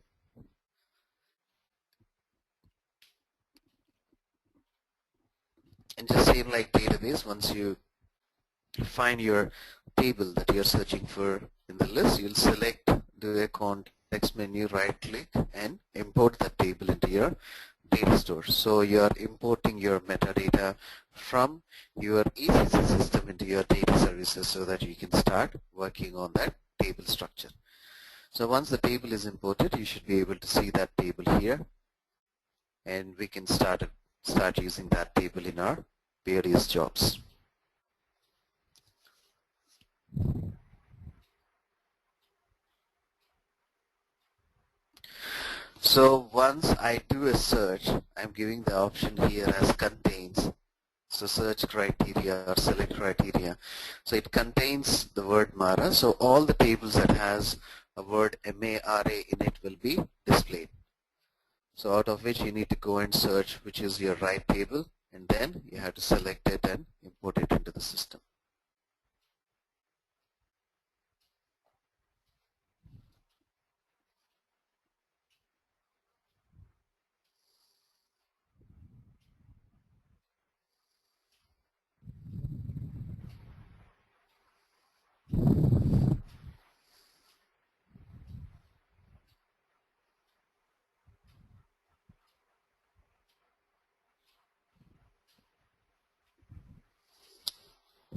And just same like database, once you find your table that you're searching for in the list, you'll select, do a context menu, right click, and import that table into your data store. So you're importing your metadata from your ECC system into your data services so that you can start working on that table structure. So once the table is imported, you should be able to see that table here, and we can start using that table in our various jobs. So once I do a search, I'm giving the option here as contains. So search criteria or select criteria. So it contains the word Mara. So all the tables that has a word M-A-R-A in it will be displayed. So out of which you need to go and search which is your right table, and then you have to select it and import it into the system.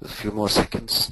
A few more seconds.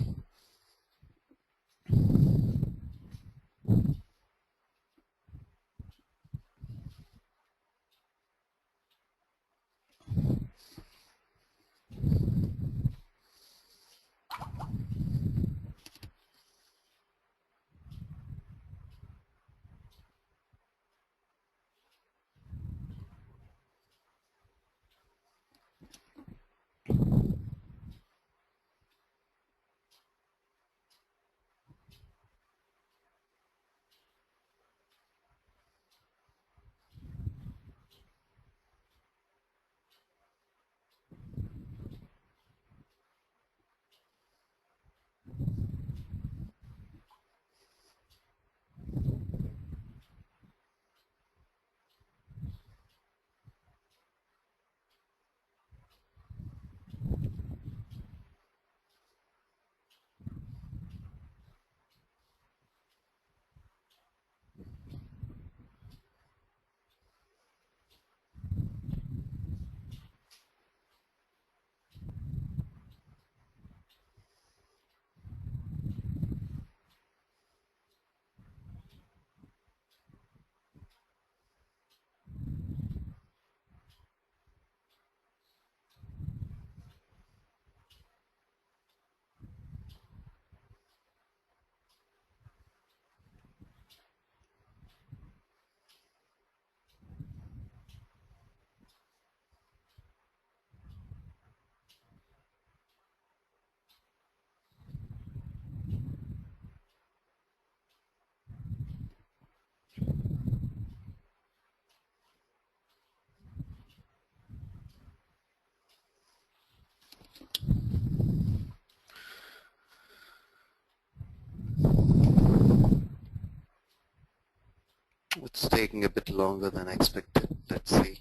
It's taking a bit longer than expected. Let's see.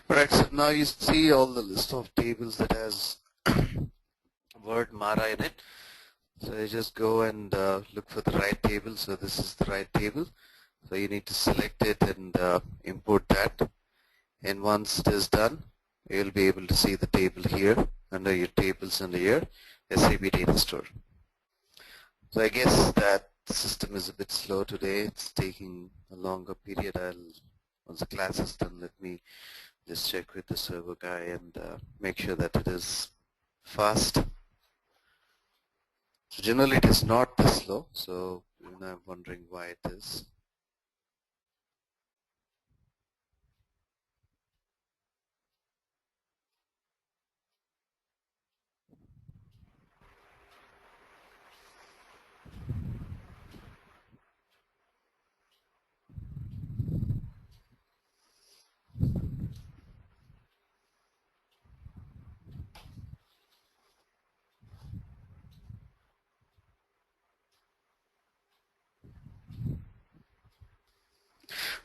Alright, so now you see all the list of tables that has word Mara in it. So you just go and look for the right table. So this is the right table. So you need to select it and import that. And once it is done, you'll be able to see the table here under your tables under your SAP data store. So I guess that the system is a bit slow today. It's taking a longer period. Once the class is done, let me just check with the server guy and make sure that it is fast. So generally it is not this slow, so I'm wondering why it is.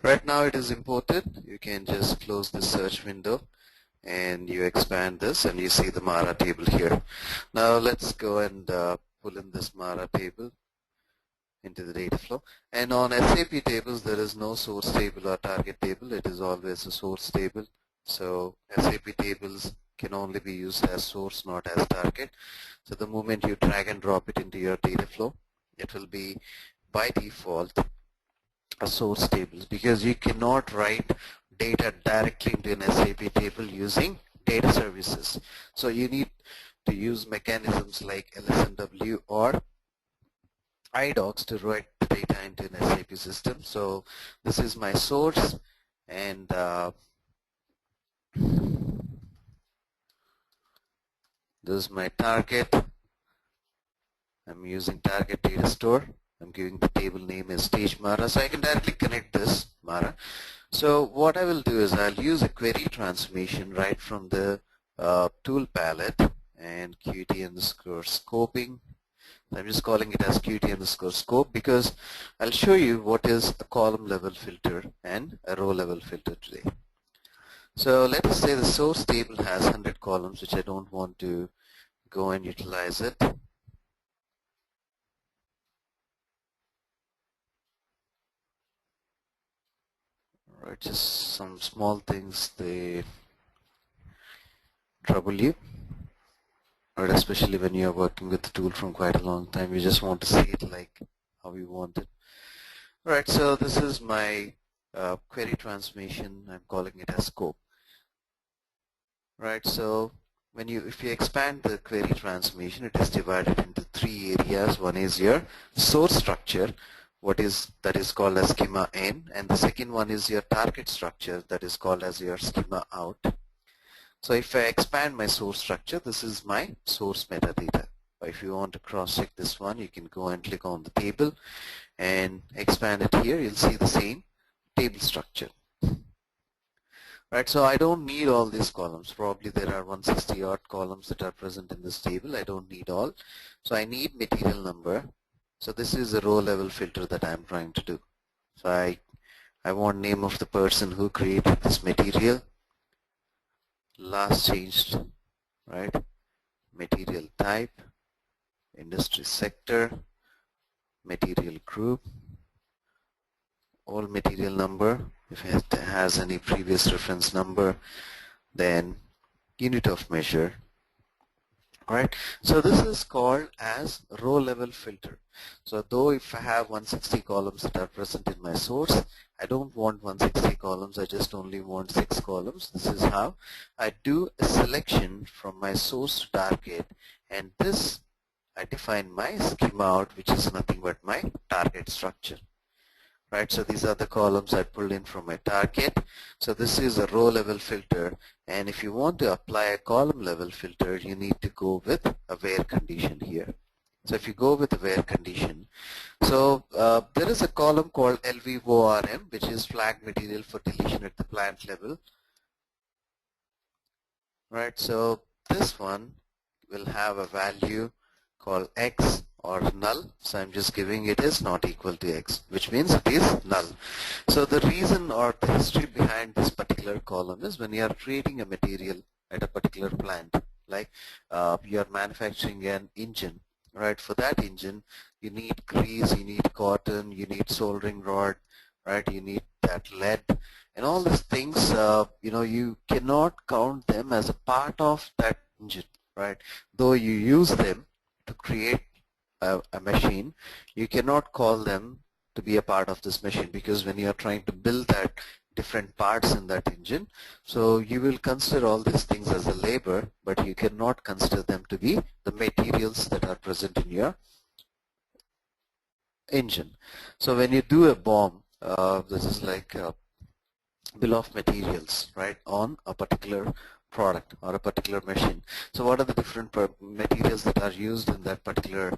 Right now it is imported. You can just close the search window and you expand this and you see the Mara table here. Now let's go and pull in this Mara table into the data flow. And on SAP tables there is no source table or target table. It is always a source table. So SAP tables can only be used as source, not as target. So the moment you drag and drop it into your data flow, it will be by default a source tables, because you cannot write data directly into an SAP table using data services. So you need to use mechanisms like LSMW or iDocs to write the data into an SAP system. So this is my source, and this is my target. I'm using target data store. I'm giving the table name as stage Mara, so I can directly connect this Mara. So what I will do is I'll use a query transformation right from the tool palette and Qt underscore scoping. I'm just calling it as Qt underscore scope because I'll show you what is a column level filter and a row level filter today. So let us say the source table has 100 columns, which I don't want to go and utilize it. Alright, just some small things, they trouble you. Right, especially when you are working with the tool from quite a long time, you just want to see it like how you want it. Alright, so this is my query transformation. I'm calling it as scope. Right, so if you expand the query transformation, it is divided into three areas. One is your source structure, that is called as schema in, and the second one is your target structure, that is called as your schema out. So if I expand my source structure, this is my source metadata. If you want to cross-check this one, you can go and click on the table and expand it here. You'll see the same table structure. Right, so I don't need all these columns. Probably there are 160 odd columns that are present in this table. I don't need all. So I need material number. So this is a row level filter that I'm trying to do. So I want name of the person who created this material, last changed, right? Material type, industry sector, material group, all material number. If it has any previous reference number, then unit of measure. Alright, so this is called as row level filter. So though if I have 160 columns that are present in my source, I don't want 160 columns, I just only want 6 columns. This is how I do a selection from my source to target, and this I define my schema out, which is nothing but my target structure. Right, so these are the columns I pulled in from my target. So this is a row level filter, and if you want to apply a column level filter, you need to go with a where condition here. So if you go with a where condition, so there is a column called LVORM, which is flag material for deletion at the plant level. Right, so this one will have a value called X or null. So I'm just giving it is not equal to X, which means it is null. So the reason or the history behind this particular column is when you are creating a material at a particular plant, like you are manufacturing an engine, right? For that engine, you need grease, you need cotton, you need soldering rod, right? You need that lead, and all these things. You cannot count them as a part of that engine, right? Though you use them to create a machine, you cannot call them to be a part of this machine, because when you are trying to build that different parts in that engine, so you will consider all these things as a labor, but you cannot consider them to be the materials that are present in your engine. So when you do a BOM, this is like a bill of materials, right, on a particular product or a particular machine. So what are the different materials that are used in that particular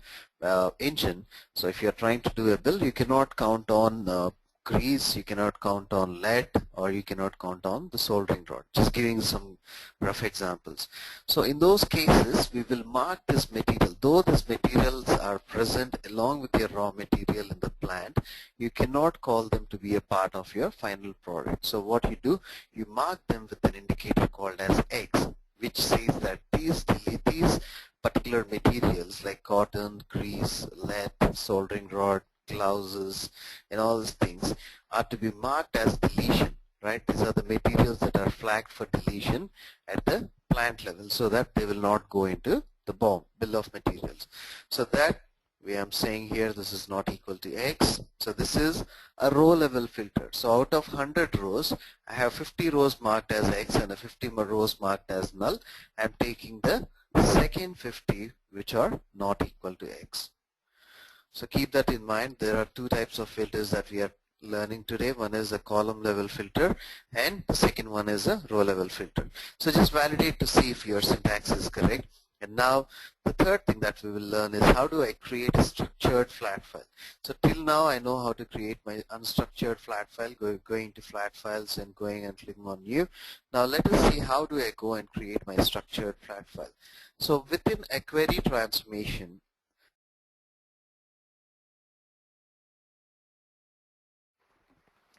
engine? So if you're trying to do a bill, you cannot count on grease, you cannot count on lead, or you cannot count on the soldering rod. Just giving some rough examples. So in those cases, we will mark this material. Though these materials are present along with your raw material in the plant, you cannot call them to be a part of your final product. So what you do, you mark them with an indicator called as X, which says that these particular materials like cotton, grease, lead, soldering rod, glasses, and all these things are to be marked as deletion, right? These are the materials that are flagged for deletion at the plant level, so that they will not go into the BOM, bill of materials. So that way I'm saying here this is not equal to X. So this is a row level filter. So out of 100 rows, I have 50 rows marked as X and 50 more rows marked as null. I'm taking the second 50 which are not equal to X. So keep that in mind. There are two types of filters that we are learning today. One is a column level filter and the second one is a row level filter. So just validate to see if your syntax is correct. And now the third thing that we will learn is how do I create a structured flat file. So till now I know how to create my unstructured flat file, going to flat files and going and clicking on new. Now let us see how do I go and create my structured flat file. So within a query transformation,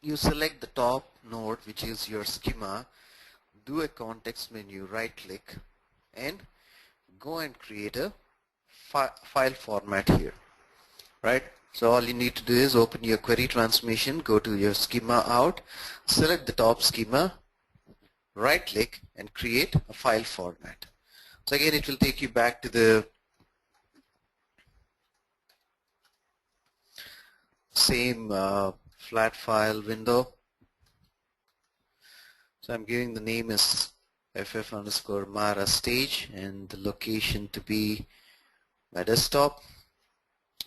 you select the top node, which is your schema, do a context menu, right click, and go and create a file format here, right? So all you need to do is open your query transformation, go to your schema out, select the top schema, right click, and create a file format. So again, it will take you back to the same flat file window. So I'm giving the name as ff_mara stage and the location to be my desktop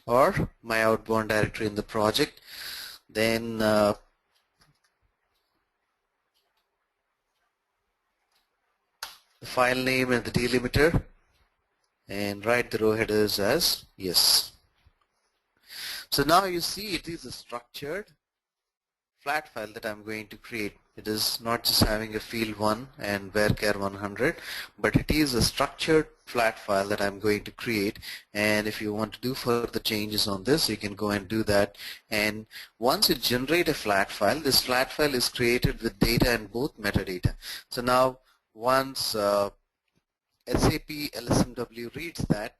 or my outbound directory in the project. Then the file name and the delimiter, and write the row headers as yes. So now you see it is a structured flat file that I'm going to create. It is not just having a field 1 and varchar 100, but it is a structured flat file that I'm going to create. And if you want to do further changes on this, you can go and do that. And once you generate a flat file, this flat file is created with data and both metadata. So now once SAP LSMW reads that,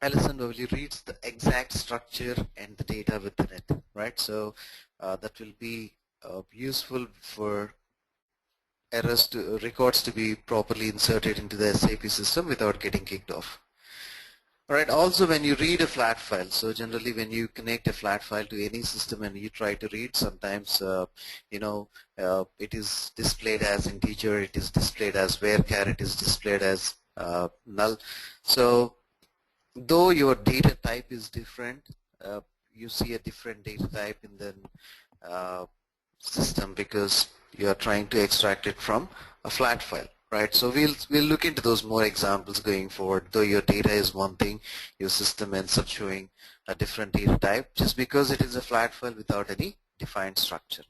LSMW reads the exact structure and the data within it, right? So that will be useful for records to be properly inserted into the SAP system without getting kicked off. All right. Also, when you read a flat file, so generally when you connect a flat file to any system and you try to read, sometimes it is displayed as integer, it is displayed as varchar, it is displayed as null. So though your data type is different, you see a different data type in the system because you are trying to extract it from a flat file, right? So we'll look into those more examples going forward. Though your data is one thing, your system ends up showing a different data type just because it is a flat file without any defined structure.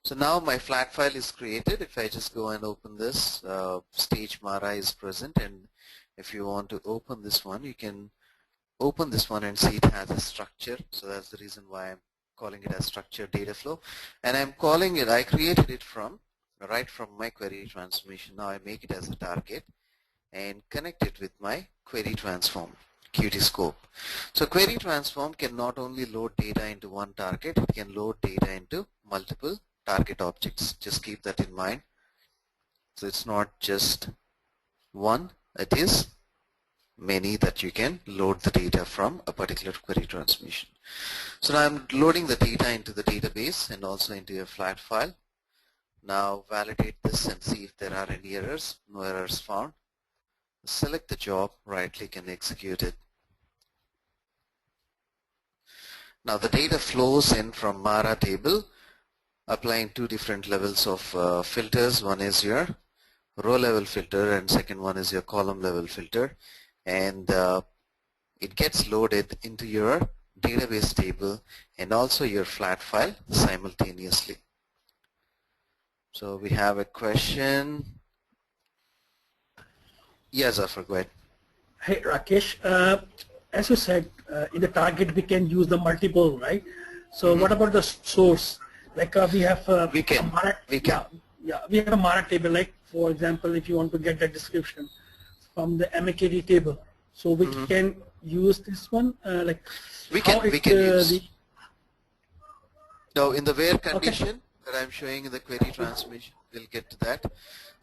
So now my flat file is created. If I just go and open this, stage Mara is present, and if you want to open this one, you can open this one and see it has a structure. So that's the reason why I'm calling it as structured data flow. And I'm calling it, I created it right from my query transformation. Now I make it as a target and connect it with my query transform, Qt scope. So query transform can not only load data into one target, it can load data into multiple target objects. Just keep that in mind. So it's not just one, it is many that you can load the data from a particular query transformation. So now I'm loading the data into the database and also into a flat file. Now validate this and see if there are any errors. No errors found. Select the job, right click and execute it. Now the data flows in from Mara table, applying two different levels of filters. One is your row level filter and second one is your column level filter, and it gets loaded into your database table and also your flat file simultaneously. So we have a question. Yes, Zafar, go ahead. Hey Rakesh, as you said, in the target we can use the multiple, right? So what about the source? Like we have we can. Yeah, we have a Mara table. Like for example, if you want to get the description from the MAKD table, so we can use this one. Like we can use. Now in the where condition that I'm showing in the query transformation, we'll get to that.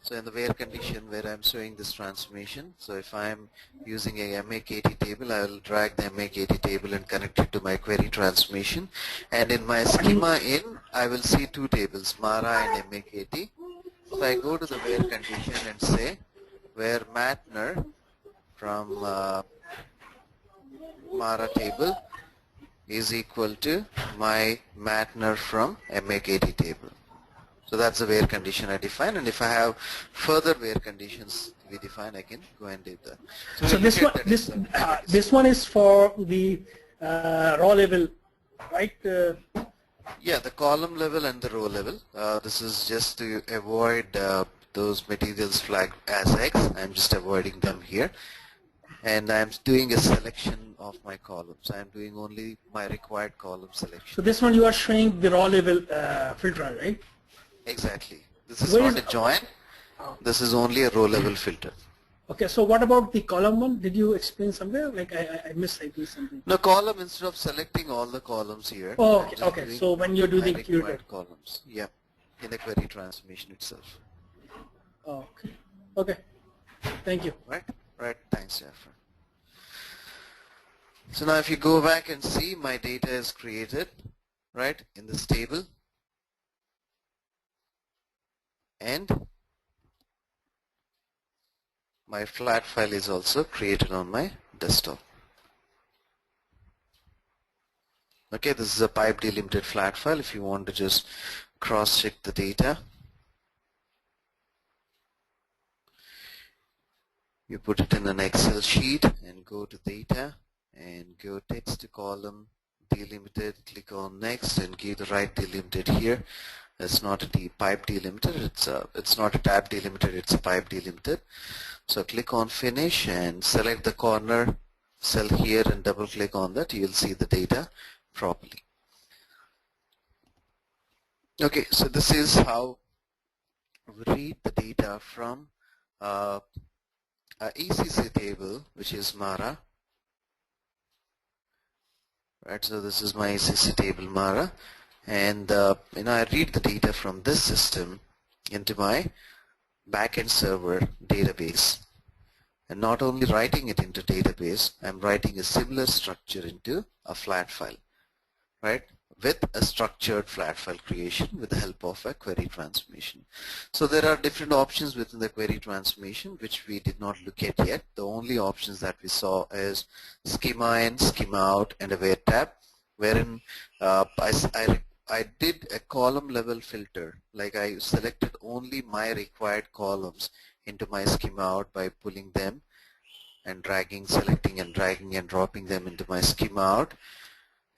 So in the where condition where I'm showing this transformation, so if I'm using a MAKD table, I will drag the MAKD table and connect it to my query transformation. And in my schema in, I will see two tables, Mara and MAKD. So I go to the where condition and say where Matner from Mara table is equal to my Matner from MAKD table. So that's the where condition I define, and if I have further where conditions we define, I can go and do that. So this one is for the raw level, right? Yeah, the column level and the row level. This is just to avoid those materials flagged as X. I'm just avoiding them here, and I'm doing a selection of my columns. I'm doing only my required column selection. So this one you are showing the raw level filter, right? Exactly. This is not a join. This is only a row level filter. Okay, so what about the column one? Did you explain somewhere? Like I missed something. No, column, instead of selecting all the columns here. Oh, okay. So when you do the required columns, yeah, in the query transformation itself. Oh, okay. Thank you. Right. Thanks, Jafar. So now if you go back and see, my data is created, right, in this table. And my flat file is also created on my desktop. Okay, this is a pipe delimited flat file. If you want to just cross-check the data, you put it in an Excel sheet and go to data and go text to column delimited, click on next and give the right delimited here. It's not a pipe delimited, it's not a tab delimited, it's a pipe delimited. So click on finish and select the corner cell here and double click on that. You'll see the data properly. Okay, so this is how we read the data from a ECC table, which is Mara. Right, so this is my ECC table Mara. And I read the data from this system into my backend server database, and not only writing it into database, I'm writing a similar structure into a flat file, right, with a structured flat file creation with the help of a query transformation. So there are different options within the query transformation which we did not look at yet. The only options that we saw is schema in, schema out, and a where tab, wherein I did a column level filter, like I selected only my required columns into my schema out by pulling them and dragging, selecting and dragging and dropping them into my schema out.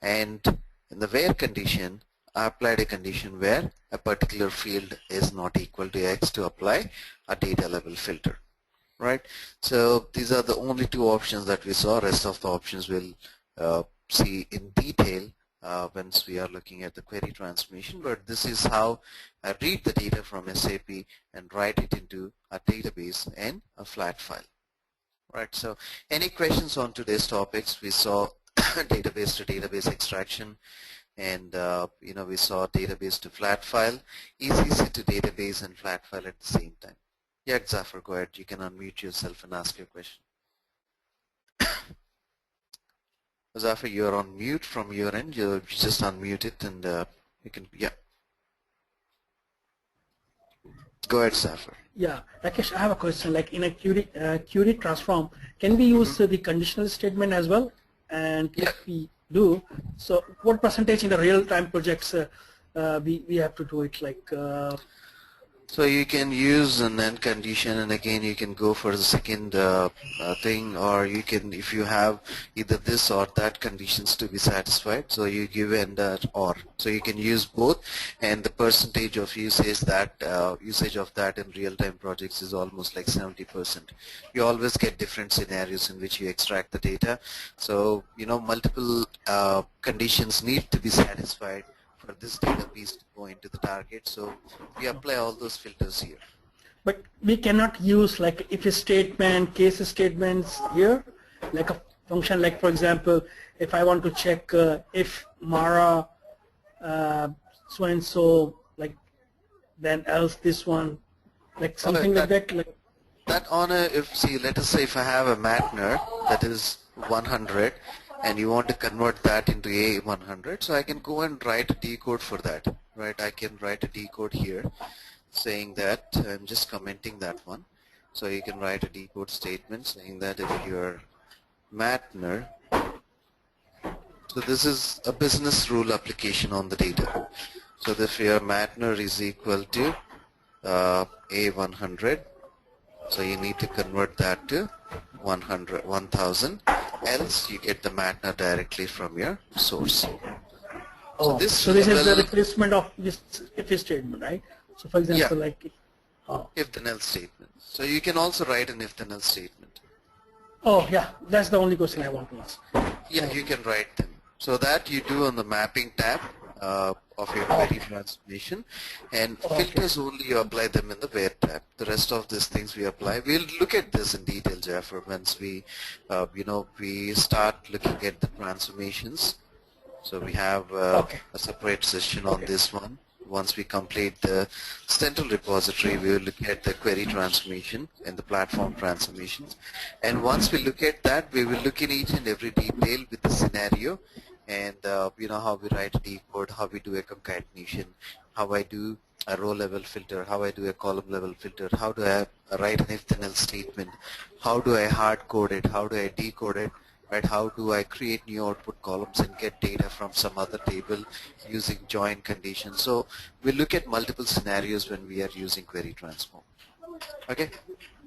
And in the where condition, I applied a condition where a particular field is not equal to X to apply a data level filter. right? So these are the only two options that we saw. Rest of the options we'll see in detail once we are looking at the query transformation, but this is how I read the data from SAP and write it into a database and a flat file. Right, so any questions on today's topics? We saw database to database extraction, and we saw database to flat file, ECC to database and flat file at the same time. Yeah, Zafar, go ahead. You can unmute yourself and ask your question. Zafar, you're on mute from your end. You just unmute it and you can, yeah. Go ahead, Zafar. Yeah, Rakesh, I have a question. Like in a query transform, can we use the conditional statement as well? And if we do, so what percentage in the real-time projects we have to do it? Like so you can use an end condition, and again you can go for the second thing, or you can, if you have either this or that conditions to be satisfied, so you give and or. So you can use both, and the percentage of usage of that in real-time projects is almost like 70%. You always get different scenarios in which you extract the data. So multiple conditions need to be satisfied for this database to go into the target, so we apply all those filters here. But we cannot use like if a statement, case statements here, like a function, like for example, if I want to check if Mara so and so, like then else this one, like something like that. Like that on a, let us say if I have a Matner that is 100, and you want to convert that into A100, so I can go and write a decode for that, right? I can write a decode here saying that, I'm just commenting that one. So you can write a decode statement saying that if your Matner, so this is a business rule application on the data. So if your Matner is equal to A100, so you need to convert that to 1000, else you get the Matner directly from your source. Oh, so this is the replacement of this if statement, right? So for example, like if then else statement. So you can also write an if then else statement. Oh yeah, that's the only question I want to ask. Yeah, you can write them. So that you do on the mapping tab of your query transformation, and filters only you apply them in the where tab. The rest of these things we apply. We'll look at this in detail, Jaffer, once we we start looking at the transformations. So we have a separate session on this one. Once we complete the central repository, we will look at the query transformation and the platform transformations. And once we look at that, we will look in each and every detail with the scenario, and how we write a decode, how we do a concatenation, how I do a row level filter, how I do a column level filter, how do I write an if then else statement, how do I hard code it, how do I decode it, right? How do I create new output columns and get data from some other table using join conditions. So we look at multiple scenarios when we are using query transform. Okay?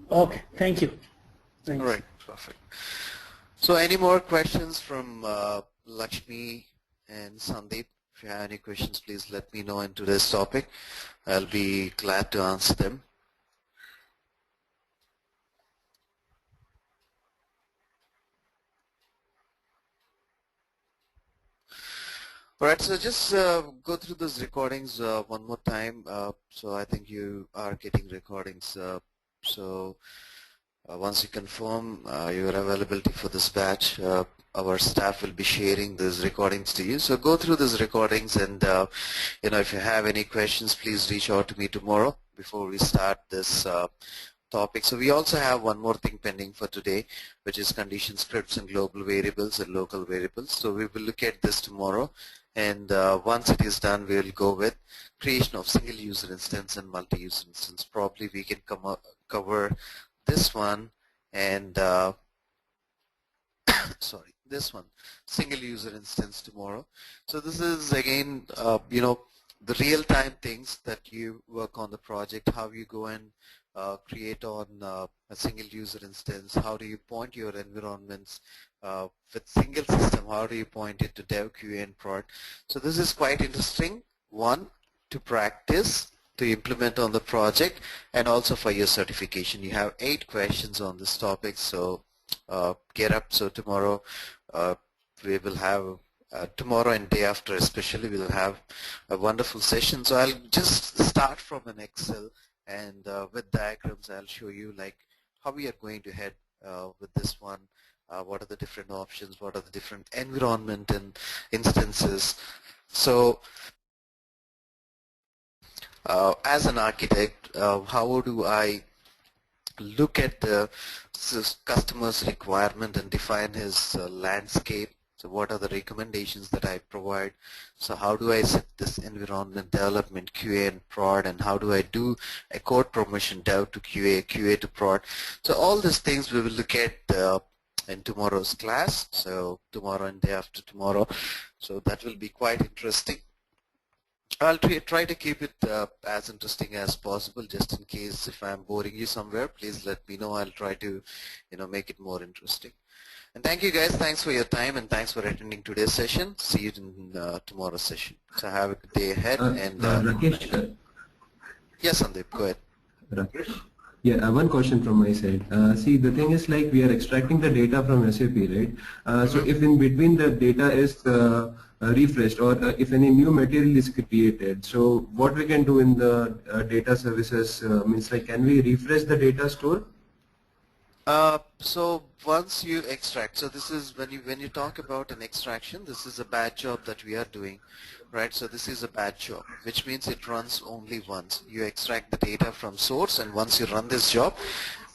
Okay, thank you. Thanks. All right, perfect. So any more questions from Lakshmi and Sandeep? If you have any questions, please let me know in today's topic. I'll be glad to answer them. All right, so just go through those recordings one more time. So I think you are getting recordings. Once you confirm your availability for this batch, our staff will be sharing these recordings to you. So go through these recordings, and if you have any questions, please reach out to me tomorrow before we start this topic. So we also have one more thing pending for today, which is condition scripts and global variables and local variables. So we will look at this tomorrow, and once it is done, we will go with creation of single user instance and multi-user instance. Probably we can cover this one and sorry, this one, single user instance tomorrow. So this is again the real-time things that you work on the project, how you go and create on a single user instance, how do you point your environments with single system, how do you point it to dev, QA and prod. So this is quite interesting, one, to practice, to implement on the project, and also for your certification. You have 8 questions on this topic, so get up. So tomorrow we will have tomorrow and day after especially we'll have a wonderful session. So I'll just start from an Excel, and with diagrams I'll show you like how we are going to head with this one. What are the different options, what are the different environment and instances. So as an architect, how do I look at the customer's requirement and define his landscape? So what are the recommendations that I provide? So how do I set this environment, development, QA and prod, and how do I do a code promotion, dev to QA, QA to prod? So all these things we will look at in tomorrow's class, so tomorrow and day after tomorrow. So that will be quite interesting. I'll try to keep it as interesting as possible. Just in case if I'm boring you somewhere, please let me know. I'll try to make it more interesting. And thank you guys. Thanks for your time and thanks for attending today's session. See you in tomorrow's session. So have a good day ahead. And Rakesh, yes, Sandeep, go ahead. Rakesh? Yeah, one question from my side. See, the thing is like we are extracting the data from SAP, right? So if in between the data is refreshed or if any new material is created, so what we can do in the data services means like can we refresh the data store? So once you extract, so this is when you talk about an extraction, this is a batch job that we are doing, right? So this is a batch job, which means it runs only once. You extract the data from source, and once you run this job,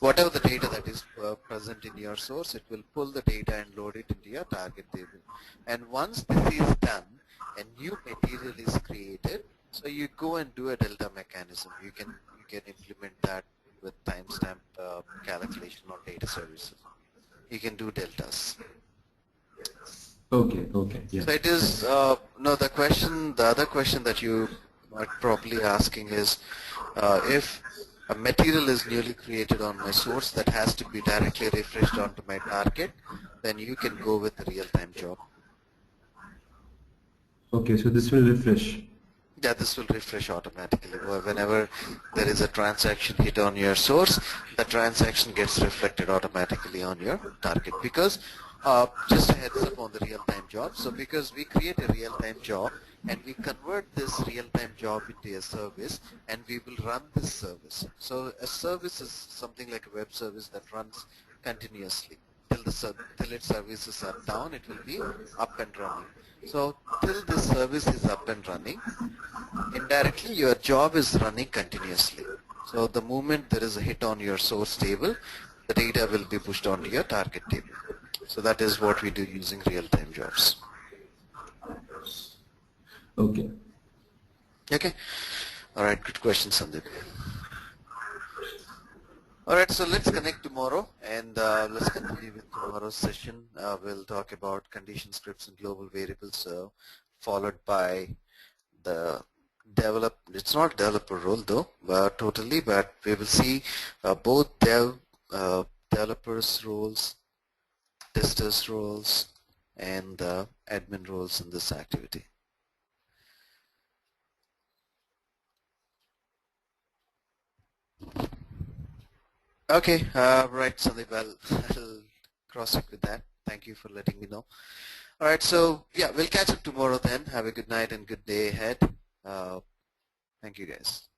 whatever the data that is present in your source, it will pull the data and load it into your target table. And once this is done, a new material is created, so you go and do a delta mechanism. You can implement that with timestamp calculation on data services. You can do deltas. Okay, yeah. So it is, no, the other question that you are probably asking is if a material is newly created on my source that has to be directly refreshed onto my target, then you can go with the real-time job. Okay, so this will refresh. Yeah, this will refresh automatically. Whenever there is a transaction hit on your source, the transaction gets reflected automatically on your target. Because just a heads up on the real-time job. So because we create a real-time job and we convert this real-time job into a service, and we will run this service. So a service is something like a web service that runs continuously. Till its services are down, it will be up and running. So till this service is up and running, indirectly your job is running continuously. So the moment there is a hit on your source table, the data will be pushed onto your target table. So that is what we do using real-time jobs. Okay. Okay. All right. Good question, Sandeep. All right. So let's connect tomorrow, and let's continue with tomorrow's session. We'll talk about condition scripts and global variables, followed by the it's not developer role though, totally, but we will see both developers roles, testers roles, and admin roles in this activity. Okay, right, Sandeep, I'll cross-check with that. Thank you for letting me know. All right, so yeah, we'll catch up tomorrow then. Have a good night and good day ahead. Thank you, guys.